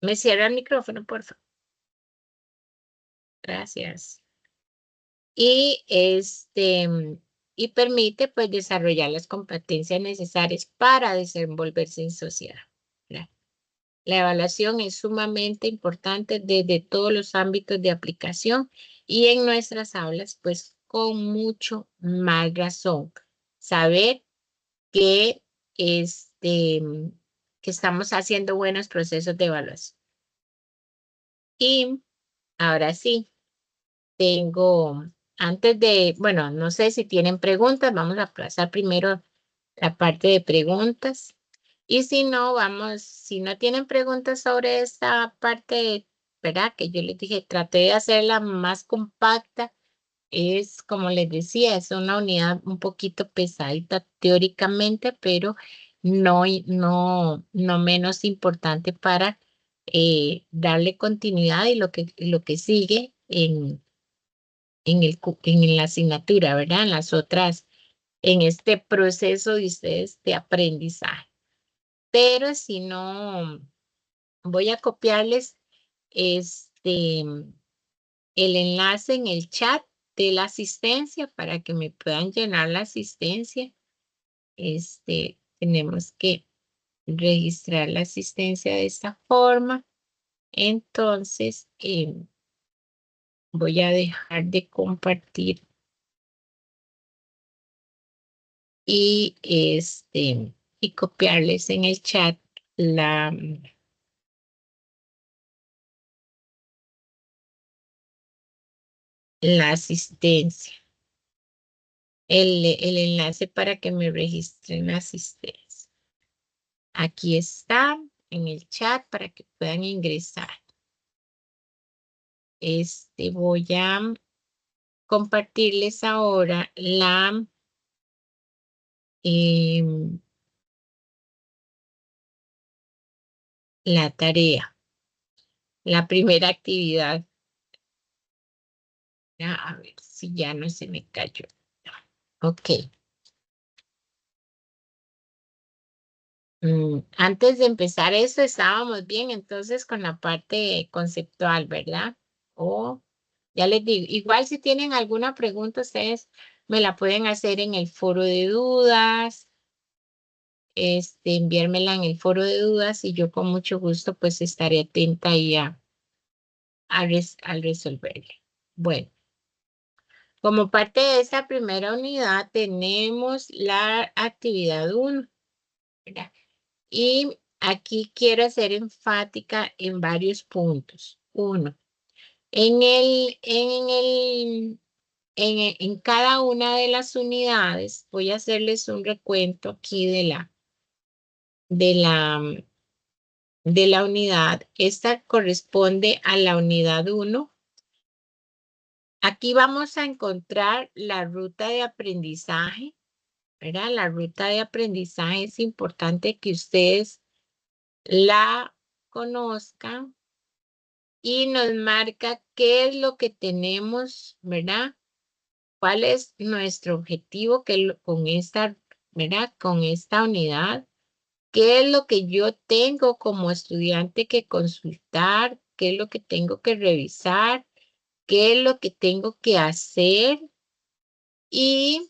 S1: Me cierra el micrófono, por favor. Gracias. Y y permite pues desarrollar las competencias necesarias para desenvolverse en sociedad, ¿verdad? La evaluación es sumamente importante desde todos los ámbitos de aplicación y en nuestras aulas, pues con mucho más razón. Saber que que estamos haciendo buenos procesos de evaluación. Y ahora sí, antes de, bueno, no sé si tienen preguntas, vamos a pasar primero la parte de preguntas. Y si no, si no tienen preguntas sobre esta parte, ¿verdad? Que yo les dije, traté de hacerla más compacta. Es, como les decía, es una unidad un poquito pesadita teóricamente, pero no menos importante para darle continuidad y lo que sigue en la asignatura, ¿verdad? En las otras, en este proceso de ustedes de aprendizaje. Pero si no, voy a copiarles el enlace en el chat de la asistencia para que me puedan llenar la asistencia. Tenemos que registrar la asistencia de esta forma. Entonces, voy a dejar de compartir y y copiarles en el chat la asistencia. El enlace para que me registren la asistencia. Aquí está en el chat para que puedan ingresar. Voy a compartirles ahora la tarea, la primera actividad. A ver si ya no se me cayó. Ok. Antes de empezar eso estábamos bien entonces con la parte conceptual, ¿verdad? Ya les digo, igual si tienen alguna pregunta ustedes me la pueden hacer en el foro de dudas, enviármela en el foro de dudas y yo con mucho gusto pues estaré atenta ahí al resolverla. Bueno, como parte de esta primera unidad tenemos la actividad 1, ¿verdad? Y aquí quiero hacer enfática en varios puntos. Uno, en cada una de las unidades, voy a hacerles un recuento aquí de la unidad. Esta corresponde a la unidad 1. Aquí vamos a encontrar la ruta de aprendizaje, ¿verdad? La ruta de aprendizaje es importante que ustedes la conozcan y nos marca qué es lo que tenemos, ¿verdad? ¿Cuál es nuestro objetivo con esta, ¿verdad? Con esta unidad. ¿Qué es lo que yo tengo como estudiante que consultar? ¿Qué es lo que tengo que revisar? ¿Qué es lo que tengo que hacer? Y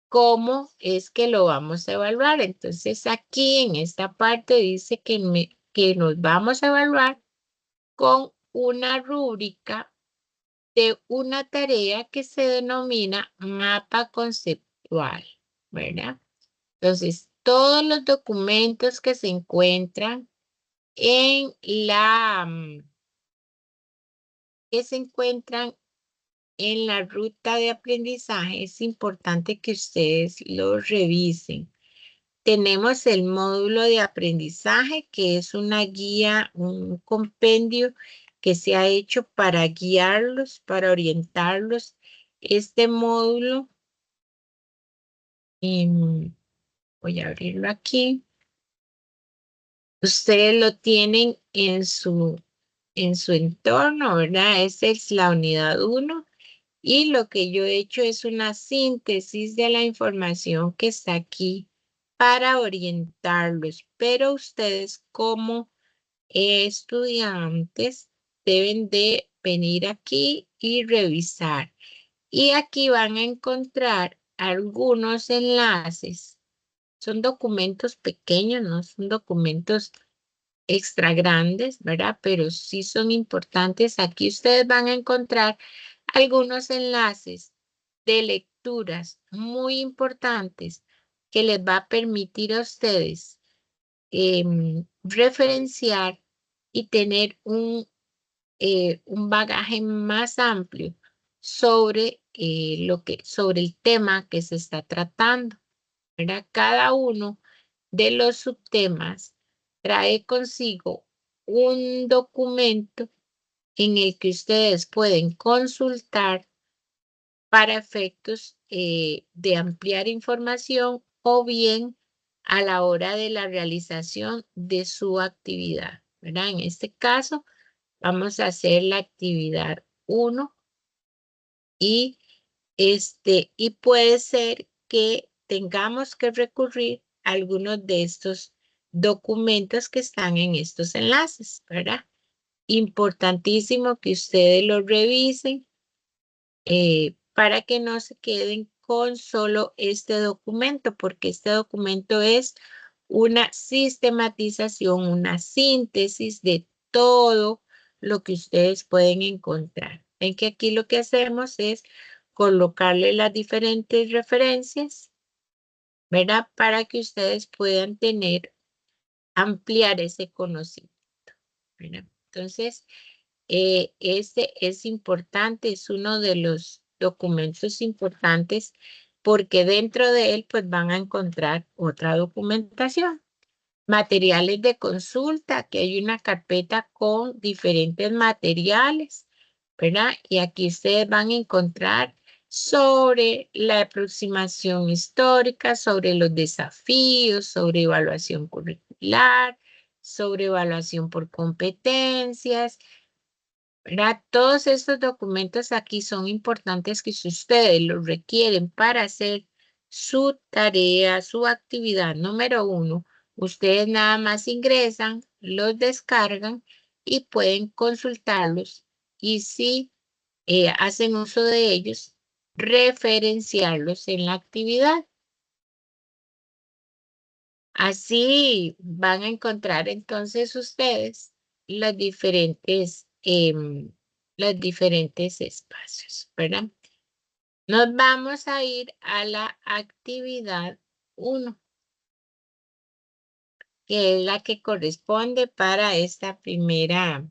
S1: cómo es que lo vamos a evaluar. Entonces aquí en esta parte dice que nos vamos a evaluar con una rúbrica de una tarea que se denomina mapa conceptual, ¿verdad? Entonces, todos los documentos que se encuentran en la ruta de aprendizaje, es importante que ustedes los revisen. Tenemos el módulo de aprendizaje, que es una guía, un compendio que se ha hecho para guiarlos, para orientarlos. Este módulo, voy a abrirlo aquí. Ustedes lo tienen en su entorno, ¿verdad? Esa es la unidad 1. Y lo que yo he hecho es una síntesis de la información que está aquí para orientarlos. Pero ustedes como estudiantes deben de venir aquí y revisar. Y aquí van a encontrar algunos enlaces. Son documentos pequeños, no son documentos extra grandes, ¿verdad? Pero sí son importantes. Aquí ustedes van a encontrar algunos enlaces de lecturas muy importantes que les va a permitir a ustedes referenciar y tener un bagaje más amplio sobre, sobre el tema que se está tratando, ¿verdad? Cada uno de los subtemas trae consigo un documento en el que ustedes pueden consultar para efectos de ampliar información o bien a la hora de la realización de su actividad, ¿verdad? En este caso, vamos a hacer la actividad 1 y puede ser que tengamos que recurrir a algunos de estos documentos que están en estos enlaces, ¿verdad? Importantísimo que ustedes lo revisen para que no se queden con solo este documento, porque este documento es una sistematización, una síntesis de todo lo que ustedes pueden encontrar. Ven que aquí lo que hacemos es colocarle las diferentes referencias, ¿verdad? Para que ustedes puedan ampliar ese conocimiento, ¿verdad? Entonces, este es importante, es uno de los documentos importantes porque dentro de él pues van a encontrar otra documentación. Materiales de consulta, que hay una carpeta con diferentes materiales, ¿verdad? Y aquí ustedes van a encontrar sobre la aproximación histórica, sobre los desafíos, sobre evaluación curricular, sobre evaluación por competencias, ¿verdad? Todos estos documentos aquí son importantes que si ustedes los requieren para hacer su tarea, su actividad número 1, ustedes nada más ingresan, los descargan y pueden consultarlos y si hacen uso de ellos, referenciarlos en la actividad. Así van a encontrar entonces ustedes los diferentes espacios, ¿verdad? Nos vamos a ir a la actividad 1, que es la que corresponde para esta primera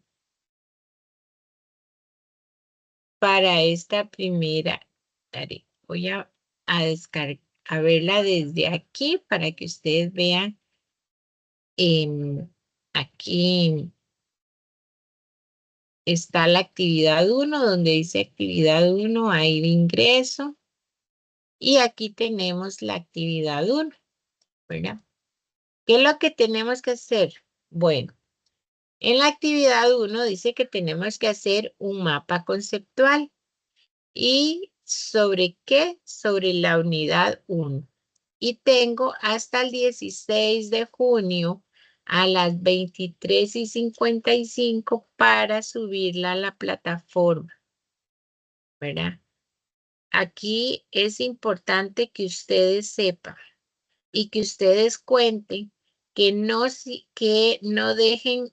S1: tarea. Voy a descargar, a verla desde aquí para que ustedes vean aquí. Está la actividad 1, donde dice actividad 1, ahí ingreso. Y aquí tenemos la actividad 1, ¿verdad? ¿Qué es lo que tenemos que hacer? Bueno, en la actividad 1 dice que tenemos que hacer un mapa conceptual. ¿Y sobre qué? Sobre la unidad 1. Y tengo hasta el 16 de junio a las 23:55 para subirla a la plataforma, ¿verdad? Aquí es importante que ustedes sepan y que ustedes cuenten que no dejen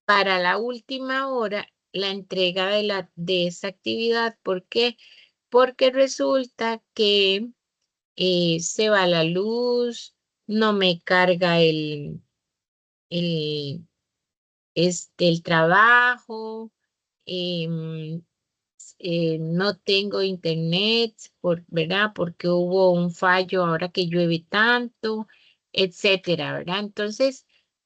S1: para la última hora la entrega de esa actividad. ¿Por qué? Porque resulta que se va la luz, no me carga el trabajo, no tengo internet, ¿verdad? Porque hubo un fallo ahora que llueve tanto, etcétera, ¿verdad? Entonces,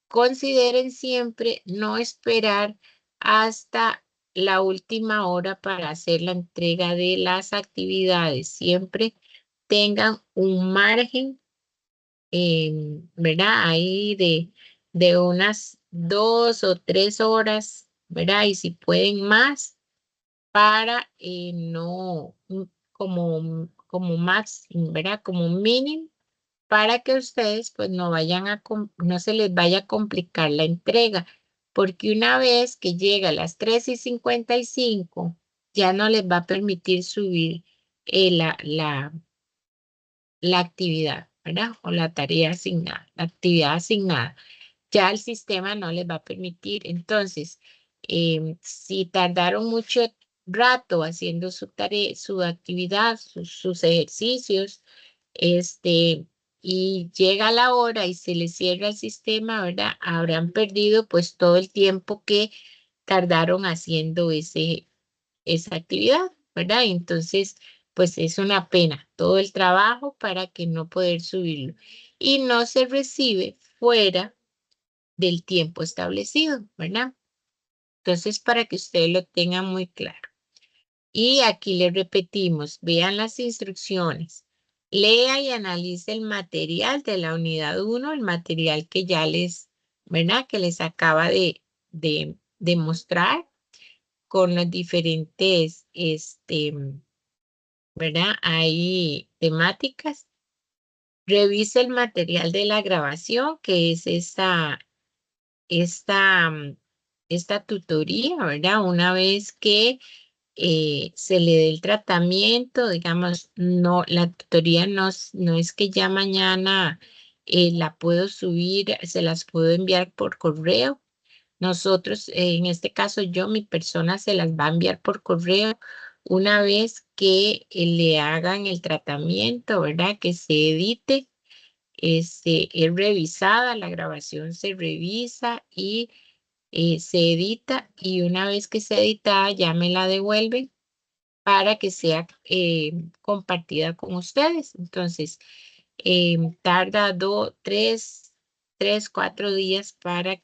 S1: consideren siempre no esperar hasta la última hora para hacer la entrega de las actividades. Siempre tengan un margen, ¿verdad? Ahí de unas 2 o 3 horas, ¿verdad? Y si pueden más, para no, como max, ¿verdad? Como mínimo, para que ustedes pues no se les vaya a complicar la entrega, porque una vez que llega a las 3:55, ya no les va a permitir subir la actividad, ¿verdad? O la tarea asignada, la actividad asignada. Ya el sistema no les va a permitir. Entonces, si tardaron mucho rato haciendo su tarea, su actividad, sus ejercicios, y llega la hora y se les cierra el sistema, ¿verdad? Habrán perdido pues todo el tiempo que tardaron haciendo esa actividad, ¿verdad? Entonces, pues es una pena todo el trabajo para que no poder subirlo. Y no se recibe fuera del tiempo establecido, ¿verdad? Entonces, para que ustedes lo tengan muy claro. Y aquí les repetimos, vean las instrucciones. Lea y analice el material de la unidad 1, el material que ya les, ¿verdad? Que les acaba de mostrar con los diferentes, ¿verdad? Hay temáticas. Revise el material de la grabación, que es esta, esta tutoría, ¿verdad? Una vez que se le dé el tratamiento, digamos, no, la tutoría no es que ya mañana la puedo subir, se las puedo enviar por correo. Nosotros, en este caso yo, mi persona se las va a enviar por correo una vez que le hagan el tratamiento, ¿verdad? Que se edite, es revisada, la grabación se revisa y se edita, y una vez que sea editada ya me la devuelven para que sea compartida con ustedes. Entonces, tarda 4 días para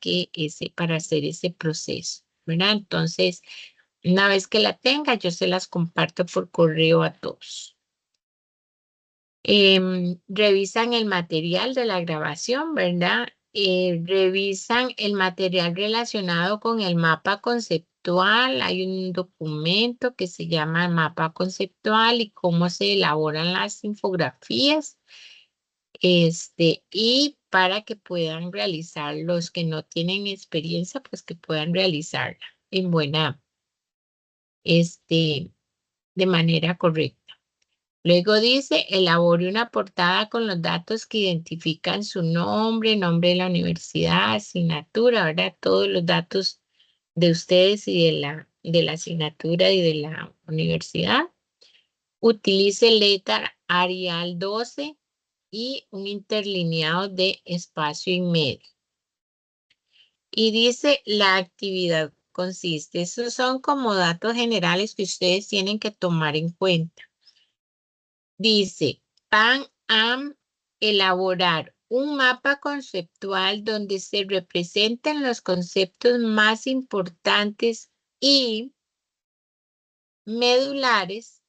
S1: hacer ese proceso, ¿verdad? Entonces, una vez que la tenga, yo se las comparto por correo a todos. Revisan el material de la grabación, ¿verdad? Revisan el material relacionado con el mapa conceptual. Hay un documento que se llama mapa conceptual y cómo se elaboran las infografías. Y para que puedan realizar, los que no tienen experiencia, pues que puedan realizarla en de manera correcta. Luego dice, elabore una portada con los datos que identifican su nombre, nombre de la universidad, asignatura, ¿verdad? Todos los datos de ustedes y de la asignatura y de la universidad. Utilice letra Arial 12 y un interlineado de espacio y medio. Y dice, la actividad consiste, esos son como datos generales que ustedes tienen que tomar en cuenta. Dice, van a elaborar un mapa conceptual donde se representen los conceptos más importantes y medulares,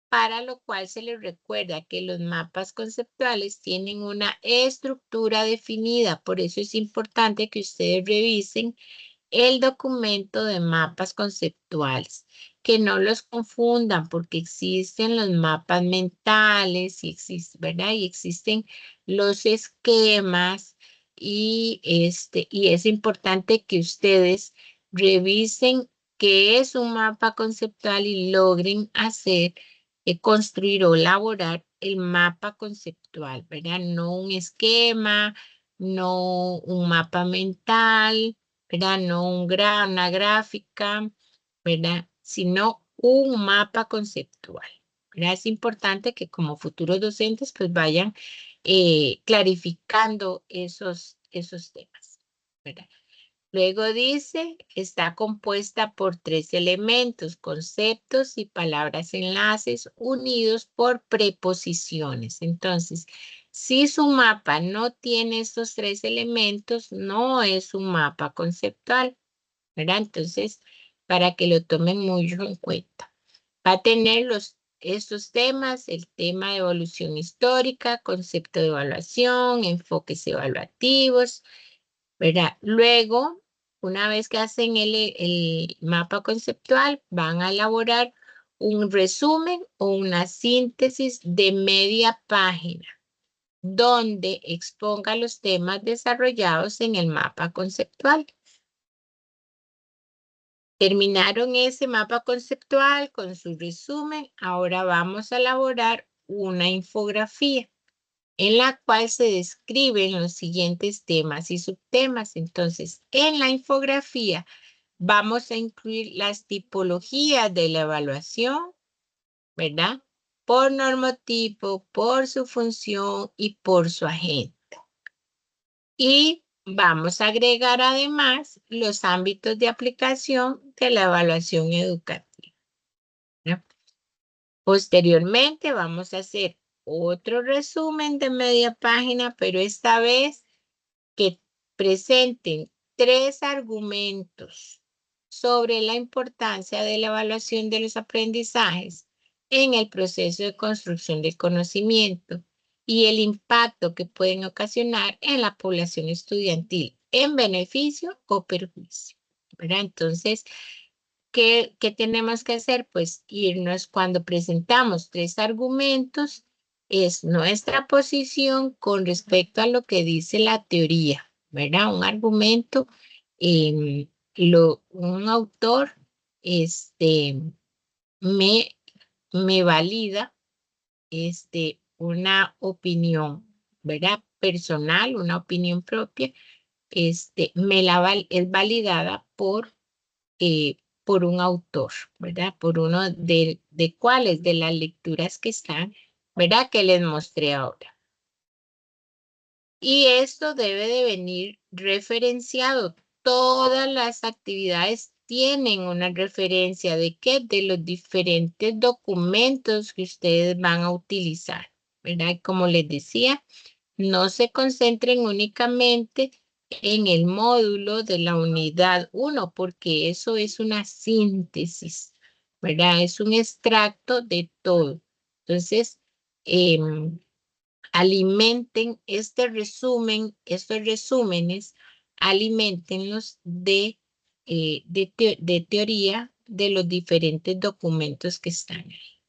S1: para lo cual se les recuerda que los mapas conceptuales tienen una estructura definida. Por eso es importante que ustedes revisen el documento de mapas conceptuales, que no los confundan, porque existen los mapas mentales y ¿verdad? Y existen los esquemas, y es importante que ustedes revisen qué es un mapa conceptual y logren construir o elaborar el mapa conceptual, ¿verdad? No un esquema, no un mapa mental, ¿verdad? No una gráfica, ¿verdad? Sino un mapa conceptual, ¿verdad? Es importante que como futuros docentes pues vayan clarificando esos temas, ¿verdad? Luego dice, está compuesta por 3 elementos, conceptos y palabras enlaces unidos por preposiciones. Entonces, si su mapa no tiene estos 3 elementos, no es un mapa conceptual, ¿verdad? Entonces, para que lo tomen mucho en cuenta. Va a tener estos temas, el tema de evolución histórica, concepto de evaluación, enfoques evaluativos, ¿verdad? Luego, una vez que hacen el mapa conceptual, van a elaborar un resumen o una síntesis de media página, donde exponga los temas desarrollados en el mapa conceptual. Terminaron ese mapa conceptual con su resumen. Ahora vamos a elaborar una infografía en la cual se describen los siguientes temas y subtemas. Entonces, en la infografía vamos a incluir las tipologías de la evaluación, ¿verdad? por normotipo, por su función y por su agente. Y vamos a agregar además los ámbitos de aplicación de la evaluación educativa, ¿no? Posteriormente vamos a hacer otro resumen de media página, pero esta vez que presenten 3 argumentos sobre la importancia de la evaluación de los aprendizajes en el proceso de construcción del conocimiento y el impacto que pueden ocasionar en la población estudiantil en beneficio o perjuicio, ¿verdad? Entonces, ¿qué tenemos que hacer? Pues irnos cuando presentamos 3 argumentos, es nuestra posición con respecto a lo que dice la teoría, ¿verdad? Un argumento, un autor me valida una opinión, ¿verdad? Personal, una opinión propia, es validada por un autor, ¿verdad? Por uno de cuáles de las lecturas que están, ¿verdad? Que les mostré ahora. Y esto debe de venir referenciado. Todas las actividades tienen una referencia de qué, de los diferentes documentos que ustedes van a utilizar, ¿verdad? Como les decía, no se concentren únicamente en el módulo de la unidad 1, porque eso es una síntesis, ¿verdad? Es un extracto de todo. Entonces, alimenten este resumen, estos resúmenes, alimentenlos de teoría de los diferentes documentos que están ahí.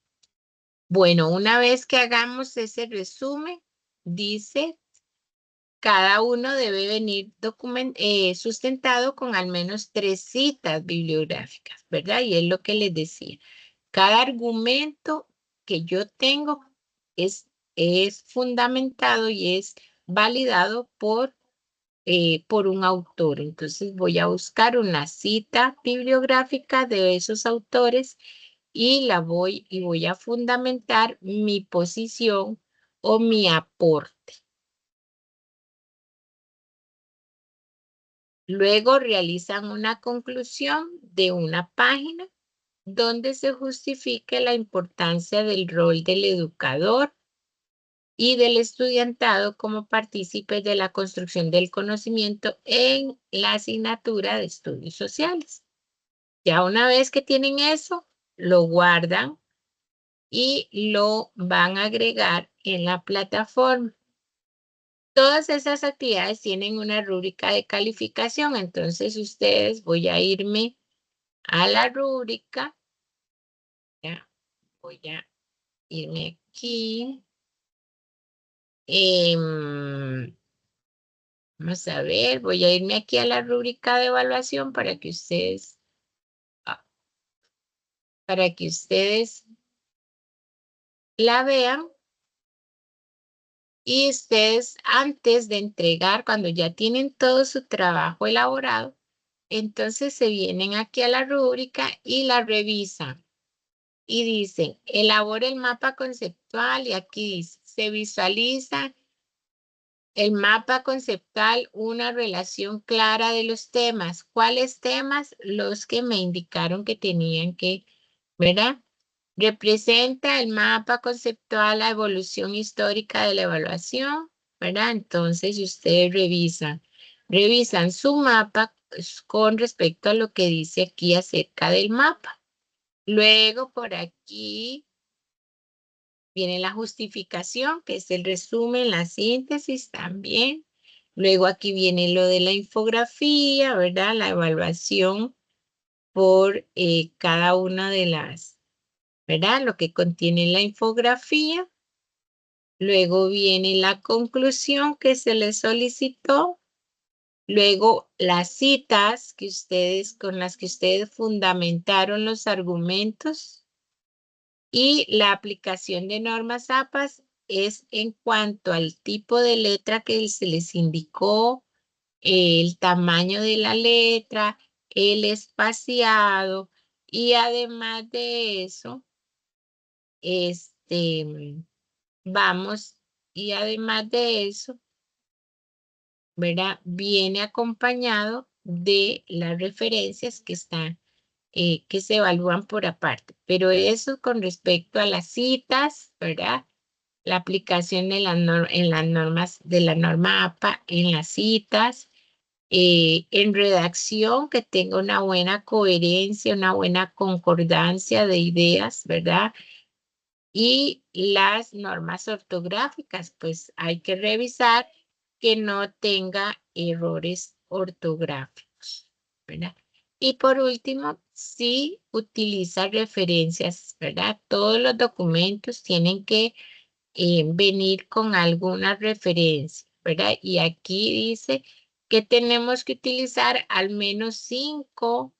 S1: Bueno, una vez que hagamos ese resumen, dice, cada uno debe venir sustentado con al menos 3 citas bibliográficas, ¿verdad? Y es lo que les decía. Cada argumento que yo tengo es fundamentado y es validado por un autor. Entonces voy a buscar una cita bibliográfica de esos autores y voy a fundamentar mi posición o mi aporte. Luego realizan una conclusión de una página donde se justifique la importancia del rol del educador y del estudiantado como partícipes de la construcción del conocimiento en la asignatura de estudios sociales. Ya una vez que tienen eso, lo guardan y lo van a agregar en la plataforma. Todas esas actividades tienen una rúbrica de calificación, entonces ustedes, voy a irme a la rúbrica, ya, voy a irme aquí. Vamos a ver, voy a irme aquí a la rúbrica de evaluación para que ustedes la vean. Y ustedes antes de entregar, cuando ya tienen todo su trabajo elaborado, entonces se vienen aquí a la rúbrica y la revisan. Y dicen, elabora el mapa conceptual y aquí dice, se visualiza el mapa conceptual, una relación clara de los temas. ¿Cuáles temas? Los que me indicaron que tenían que, ¿verdad? Representa el mapa conceptual la evolución histórica de la evaluación, ¿verdad? Entonces, ustedes revisan su mapa con respecto a lo que dice aquí acerca del mapa. Luego, por aquí viene la justificación, que es el resumen, la síntesis también. Luego aquí viene lo de la infografía, ¿verdad? La evaluación por cada una de las, ¿verdad? Lo que contiene la infografía. Luego viene la conclusión que se les solicitó. Luego las citas con las que ustedes fundamentaron los argumentos. Y la aplicación de normas APAS es en cuanto al tipo de letra que se les indicó, el tamaño de la letra, el espaciado y además de eso, vamos, y además de eso, ¿verdad? Viene acompañado de las referencias que están, que se evalúan por aparte. Pero eso con respecto a las citas, ¿verdad? La aplicación de en las normas de la norma APA en las citas, en redacción, que tenga una buena coherencia, una buena concordancia de ideas, ¿verdad? Y las normas ortográficas, pues hay que revisar que no tenga errores ortográficos, ¿verdad? Y por último, si utiliza referencias, ¿verdad? Todos los documentos tienen que venir con alguna referencia, ¿verdad? Y aquí dice que tenemos que utilizar al menos 5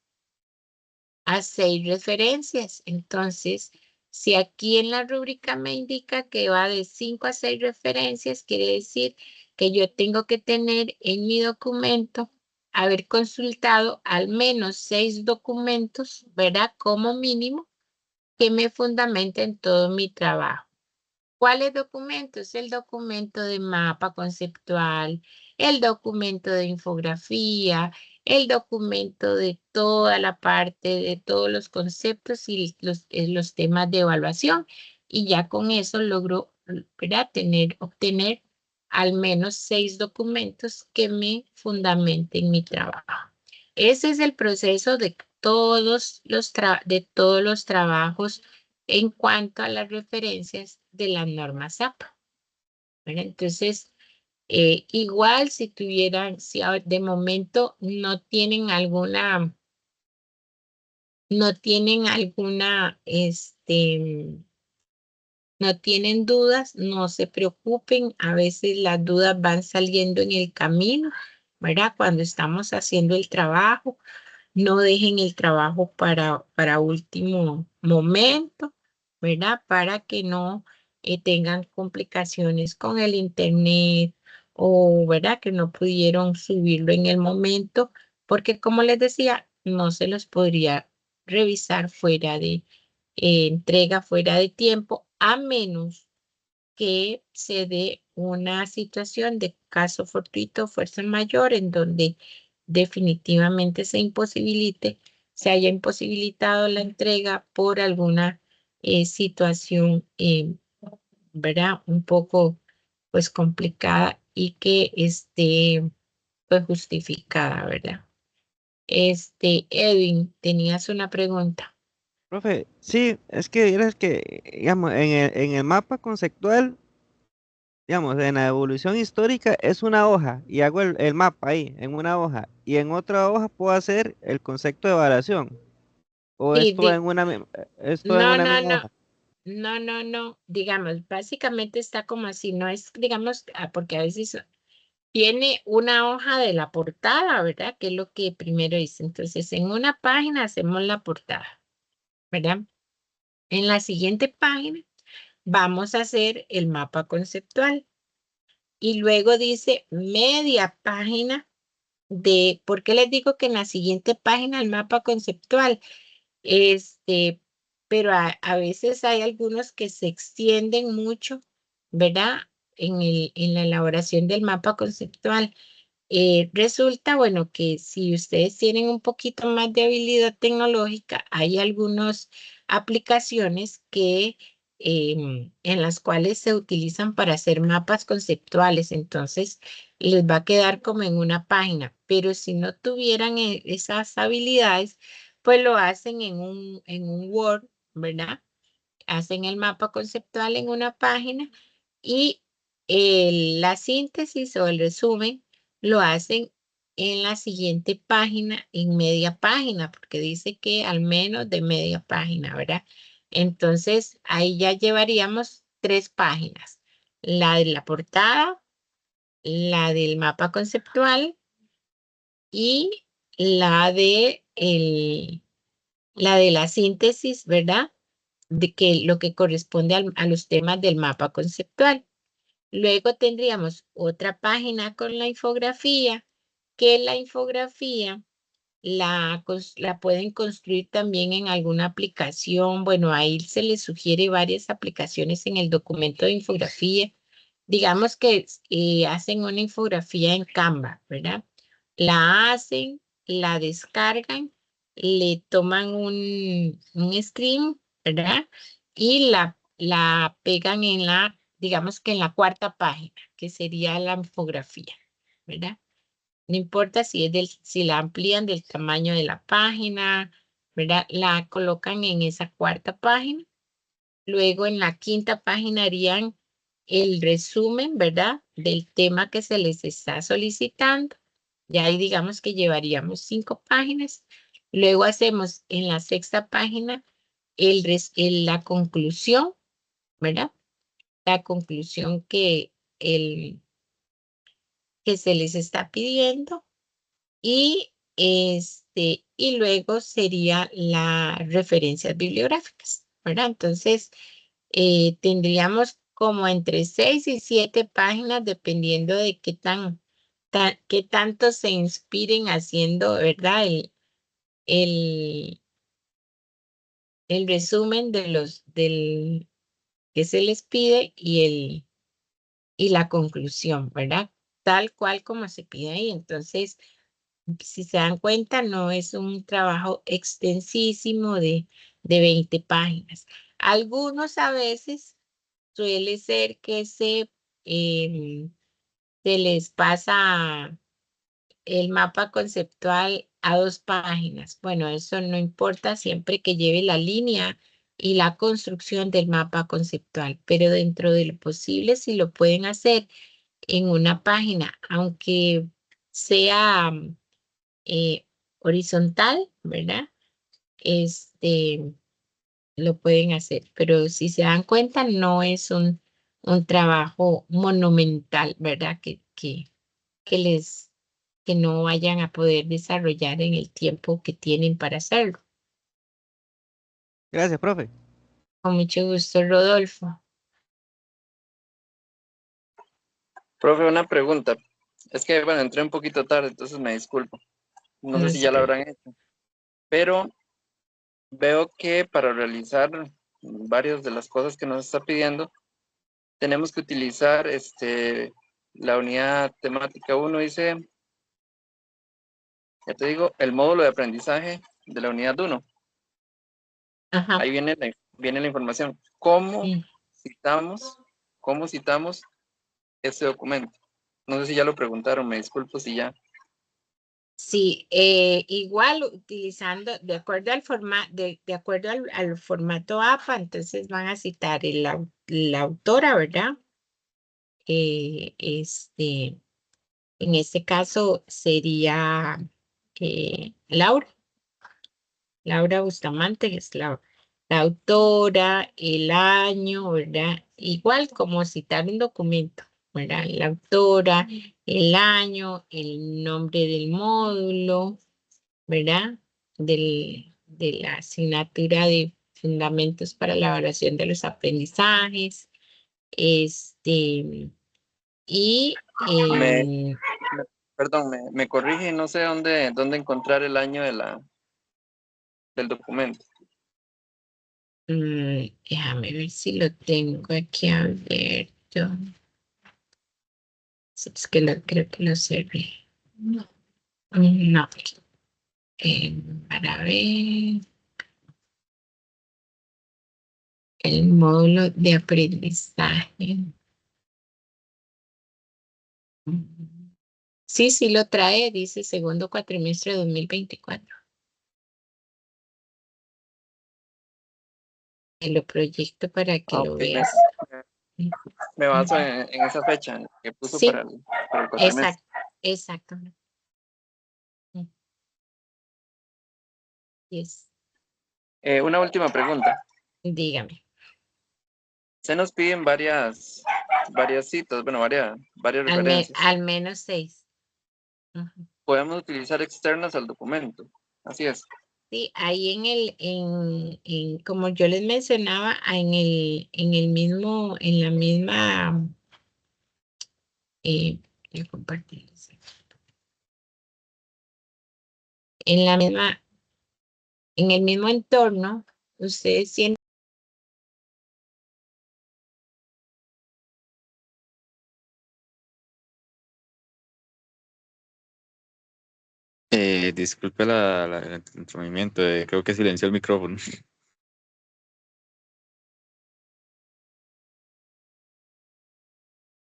S1: a 6 referencias. Entonces, si aquí en la rúbrica me indica que va de 5 a 6 referencias, quiere decir que yo tengo que tener en mi documento, haber consultado al menos 6 documentos, ¿verdad? Como mínimo, que me fundamenten todo mi trabajo. ¿Cuáles documentos? El documento de mapa conceptual, el documento de infografía, el documento de toda la parte, de todos los conceptos y los temas de evaluación. Y ya con eso logro, ¿verdad? Obtener al menos 6 documentos que me fundamenten mi trabajo. Ese es el proceso de todos los trabajos en cuanto a las referencias de las normas APA. ¿Verdad? Entonces, igual si tuvieran, si de momento no tienen alguna, no tienen dudas, no se preocupen. A veces las dudas van saliendo en el camino, ¿verdad? Cuando estamos haciendo el trabajo. No dejen el trabajo para último momento, ¿verdad? Para que no tengan complicaciones con el internet o, ¿verdad? Que no pudieron subirlo en el momento, porque como les decía, no se los podría revisar fuera de entrega, fuera de tiempo, a menos que se dé una situación de caso fortuito, fuerza mayor, en donde definitivamente se haya imposibilitado la entrega por alguna situación, ¿verdad? Un poco, pues, complicada y que esté, pues, justificada, ¿verdad? Edwin, tenías una pregunta.
S3: Profe, sí, es que, digamos, en el mapa conceptual, digamos, en la evolución histórica es una hoja y hago el mapa ahí, en una hoja, y en otra hoja puedo hacer el concepto de evaluación, o
S1: Sí,
S3: es todo en
S1: no,
S3: una
S1: no,
S3: misma
S1: no.
S3: hoja.
S1: No, digamos, básicamente está como así, no es, digamos, porque a veces tiene una hoja de la portada, ¿verdad? Que es lo que primero hice. Entonces, en una página hacemos la portada, ¿verdad? En la siguiente página vamos a hacer el mapa conceptual. Y luego dice media página ¿por qué les digo que en la siguiente página el mapa conceptual? Este, pero a veces hay algunos que se extienden mucho, ¿verdad? En la elaboración del mapa conceptual. Resulta, bueno, que si ustedes tienen un poquito más de habilidad tecnológica, hay algunas aplicaciones en las cuales se utilizan para hacer mapas conceptuales. Entonces, les va a quedar como en una página. Pero si no tuvieran esas habilidades, pues lo hacen en un Word, ¿verdad? Hacen el mapa conceptual en una página y la síntesis o el resumen lo hacen en la siguiente página, en media página, porque dice que al menos de media página, ¿verdad? Entonces, ahí ya llevaríamos 3 páginas. La de la portada, la del mapa conceptual y la de la síntesis, ¿verdad? De que lo que corresponde a los temas del mapa conceptual. Luego tendríamos otra página con la infografía, que la infografía la pueden construir también en alguna aplicación. Bueno, ahí se les sugiere varias aplicaciones en el documento de infografía. Digamos que hacen una infografía en Canva, ¿verdad? La hacen, la descargan, le toman un screen, ¿verdad? Y la pegan en digamos que en la cuarta página, que sería la infografía, ¿verdad? No importa si la amplían del tamaño de la página, ¿verdad? La colocan en esa cuarta página. Luego en la quinta página harían el resumen, ¿verdad? Del tema que se les está solicitando. Ya ahí digamos que llevaríamos 5 páginas. Luego hacemos en la sexta página la conclusión, ¿verdad? La conclusión que se les está pidiendo. Y luego sería las referencias bibliográficas, ¿verdad? Entonces, tendríamos como entre 6 y 7 páginas, dependiendo de qué tanto se inspiren haciendo, ¿verdad? El resumen del que se les pide y la conclusión, ¿verdad? Tal cual como se pide ahí. Entonces, si se dan cuenta, no es un trabajo extensísimo de 20 páginas. Algunos a veces suele ser que se les pasa el mapa conceptual a 2 páginas. Bueno, eso no importa siempre que lleve la línea y la construcción del mapa conceptual, pero dentro de lo posible, si lo pueden hacer en una página, aunque sea horizontal, ¿verdad? Lo pueden hacer, pero si se dan cuenta, no es un trabajo monumental, ¿verdad? Que les, que no vayan a poder desarrollar en el tiempo que tienen para hacerlo.
S3: Gracias, profe.
S1: Con mucho gusto, Rodolfo.
S5: Profe, una pregunta. Es que, bueno, entré un poquito tarde, entonces me disculpo. No sé
S1: No
S5: si
S1: se
S5: ya lo
S1: preocupe.
S5: habrán hecho. Pero veo que para realizar varias de las cosas que nos está pidiendo, tenemos que utilizar la unidad temática 1, dice, ya te digo, el módulo de aprendizaje de la unidad 1.
S1: Ajá.
S5: Ahí viene la información. ¿Cómo
S1: Mm.
S5: citamos este documento? No sé si ya lo preguntaron, me disculpo si ya.
S1: Sí, igual utilizando, de acuerdo al formato, de acuerdo al formato APA, entonces van a citar la autora, ¿verdad? En este caso sería Laura Bustamante, que es la autora, el año, ¿verdad? Igual como citar un documento, ¿verdad? La autora, el año, el nombre del módulo, ¿verdad? De la asignatura de Fundamentos para la Evaluación de los Aprendizajes, y
S5: Perdón, me corrige, no sé dónde encontrar el año del documento.
S1: déjame ver si lo tengo aquí abierto. Es que creo que lo cerré. No. Para ver el módulo de aprendizaje. Sí lo trae, dice segundo cuatrimestre de 2024. Lo proyecto para que lo
S5: Ok,
S1: veas.
S5: me baso en esa fecha que puso
S1: Sí,
S5: para el cuatrimestre.
S1: exacto. Yes.
S5: Una última pregunta.
S1: Dígame.
S5: Se nos piden varias citas, bueno, varias referencias.
S1: Al menos 6.
S5: Podemos utilizar externas al documento. Así es.
S1: Sí, ahí como yo les mencionaba, en la misma, voy a compartirles. en el mismo entorno, ustedes tienen
S2: Disculpe el entramiento, creo que silenció el micrófono.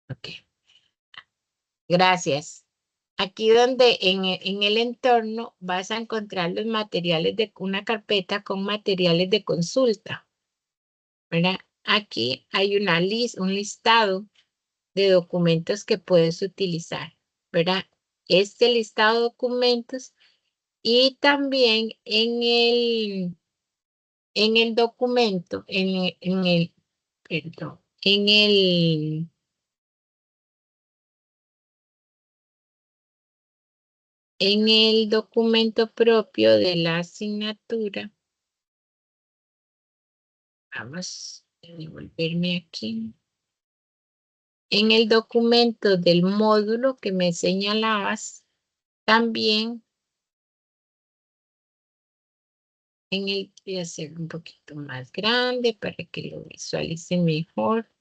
S1: Ok. Gracias. Aquí donde en el entorno vas a encontrar los materiales de una carpeta con materiales de consulta, ¿verdad? Aquí hay un listado de documentos que puedes utilizar, ¿verdad? Este listado de documentos y también en el documento, perdón, en el documento propio de la asignatura. Vamos a devolverme aquí. En el documento del módulo que me señalabas, también voy a hacer un poquito más grande para que lo visualicen mejor.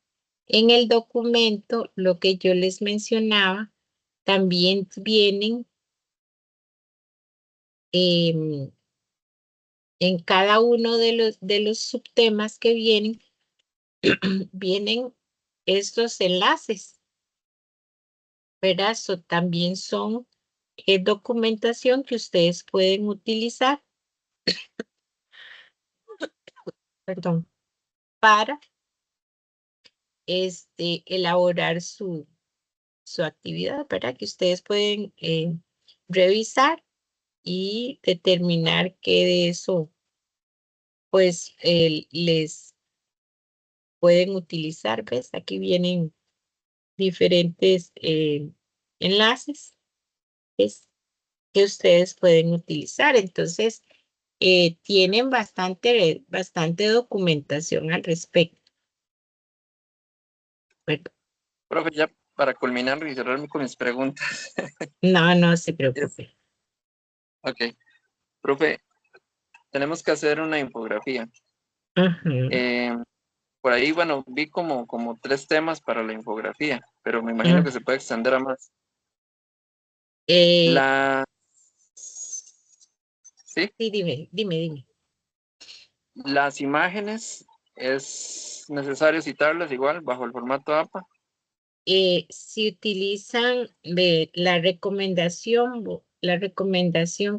S1: En el documento, lo que yo les mencionaba, también vienen en cada uno de los subtemas que vienen, vienen estos enlaces, ¿verdad? También son documentación que ustedes pueden utilizar, perdón, para elaborar su actividad, ¿verdad? Que ustedes pueden revisar y determinar qué de eso, pues, les pueden utilizar, ¿ves? Aquí vienen diferentes enlaces, ¿ves? Que ustedes pueden utilizar. Entonces, tienen bastante documentación al respecto. ¿Verdad?
S5: Profe, ya para culminar y cerrarme con mis preguntas.
S1: No se preocupe.
S5: Ok. Profe, tenemos que hacer una infografía.
S1: Ujú.
S5: Por ahí, bueno, vi como 3 temas para la infografía, pero me imagino que se puede extender a más.
S1: Sí,
S5: ¿Sí?
S1: dime.
S5: Las imágenes, ¿es necesario citarlas igual bajo el formato APA?
S1: Si utilizan la recomendación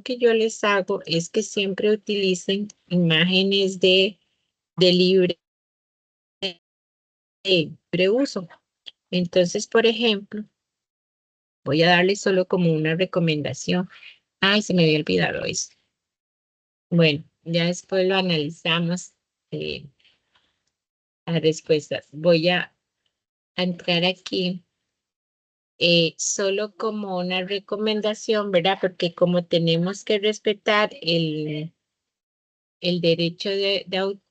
S1: que yo les hago es que siempre utilicen imágenes de libre uso. Entonces, por ejemplo, voy a darle solo como una recomendación. Ay, se me había olvidado eso. Bueno, ya después lo analizamos, las respuestas. Voy a entrar aquí solo como una recomendación, ¿verdad? Porque como tenemos que respetar el derecho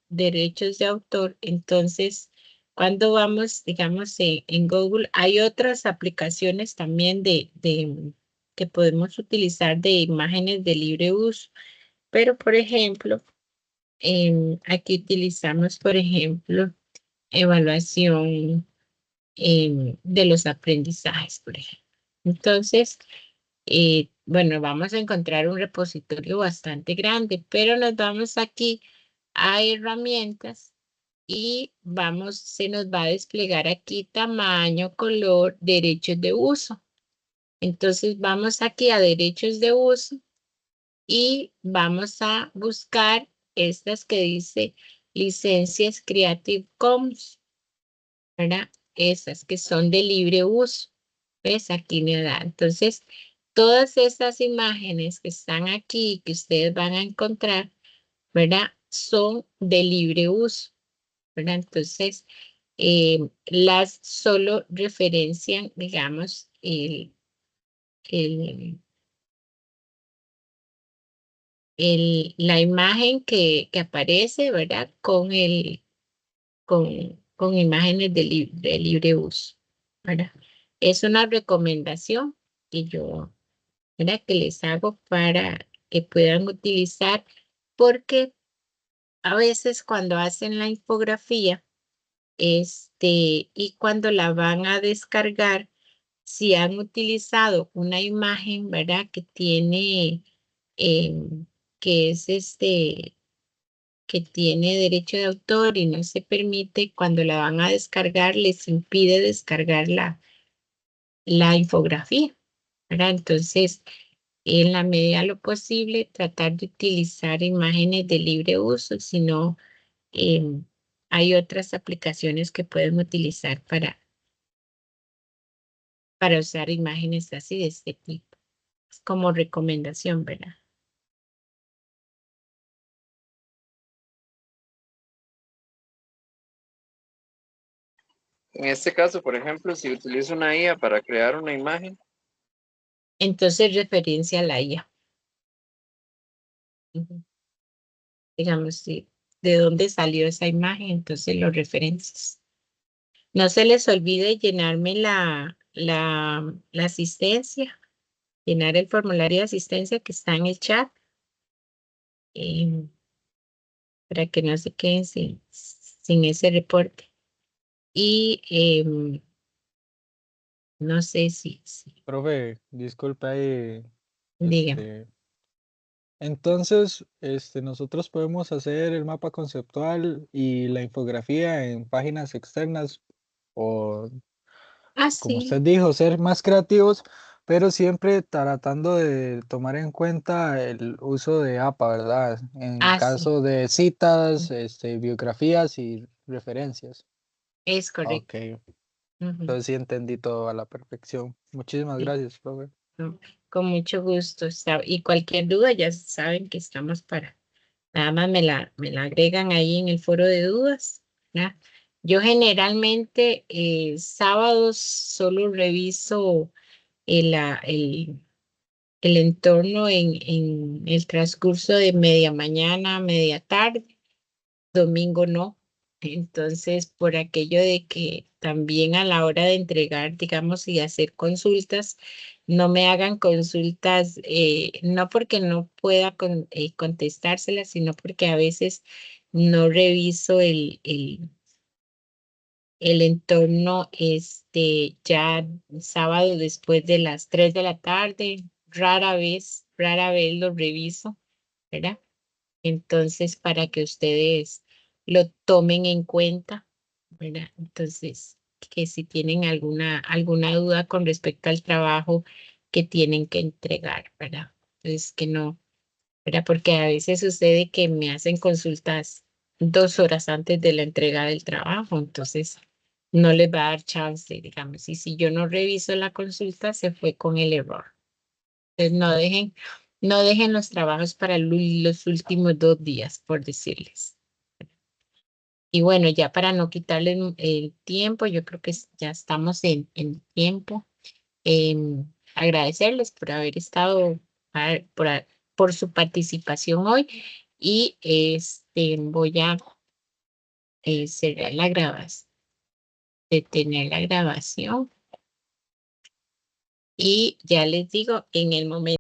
S1: derechos de autor, entonces cuando vamos, digamos, en Google, hay otras aplicaciones también que podemos utilizar de imágenes de libre uso, pero por ejemplo, aquí utilizamos, por ejemplo, evaluación de los aprendizajes, por ejemplo. Entonces, bueno, vamos a encontrar un repositorio bastante grande, pero nos vamos aquí a herramientas y se nos va a desplegar aquí tamaño, color, derechos de uso. Entonces vamos aquí a derechos de uso y vamos a buscar estas que dice licencias Creative Commons, ¿verdad? Esas que son de libre uso. ¿Ves? Aquí me da. Entonces, todas estas imágenes que están aquí, que ustedes van a encontrar, ¿verdad? Son de libre uso, ¿verdad? Entonces, las solo referencian, digamos, la imagen que aparece, ¿verdad? Con imágenes de libre uso, ¿verdad? Es una recomendación que yo, ¿verdad? Que les hago para que puedan utilizar, porque a veces cuando hacen la infografía, y cuando la van a descargar, si han utilizado una imagen, ¿verdad? Que tiene, que es que tiene derecho de autor y no se permite, cuando la van a descargar, les impide descargar la infografía, ¿verdad? Entonces, en la medida de lo posible, tratar de utilizar imágenes de libre uso, si no, hay otras aplicaciones que pueden utilizar para usar imágenes así de este tipo. Es como recomendación, ¿verdad?
S5: En este caso, por ejemplo, si utilizo una IA para crear una imagen,
S1: Entonces, referencia a la IA. Ujú. Digamos, de dónde salió esa imagen, entonces los referencias. No se les olvide llenarme la asistencia, llenar el formulario de asistencia que está en el chat, para que no se queden sin ese reporte. Y no sé si
S6: Profe, disculpe ahí.
S1: dígame.
S6: Entonces, nosotros podemos hacer el mapa conceptual y la infografía en páginas externas o, como usted
S1: Sí,
S6: dijo, ser más creativos, pero siempre tratando de tomar en cuenta el uso de APA, ¿verdad? En
S1: sí,
S6: caso de citas, biografías y referencias.
S1: es
S6: Ok,
S1: correcto. Ujú,
S6: entonces sí entendí todo a la perfección. Muchísimas
S1: sí,
S6: gracias, profe.
S1: no, con mucho gusto. Y cualquier duda, ya saben que estamos para. Nada más me la agregan ahí en el foro de dudas, ¿ya? Yo generalmente sábados solo reviso el entorno en el transcurso de media mañana, media tarde. Domingo no. Entonces, por aquello de que también a la hora de entregar, digamos, y hacer consultas, no me hagan consultas, no porque no pueda contestárselas, sino porque a veces no reviso el entorno, ya sábado después de las 3 de la tarde, rara vez lo reviso, ¿verdad? Entonces, para que ustedes lo tomen en cuenta, ¿verdad? Entonces, que si tienen alguna duda con respecto al trabajo que tienen que entregar, ¿verdad? Entonces, que no, ¿verdad? Porque a veces sucede que me hacen consultas 2 horas antes de la entrega del trabajo, entonces no les va a dar chance, digamos, y si yo no reviso la consulta, se fue con el error. Entonces, no dejen los trabajos para los últimos 2 días, por decirles. Y bueno, ya para no quitarles el tiempo, yo creo que ya estamos en tiempo. Agradecerles por haber estado, por su participación hoy y voy a cerrar la grabación, detener la grabación y ya les digo en el momento.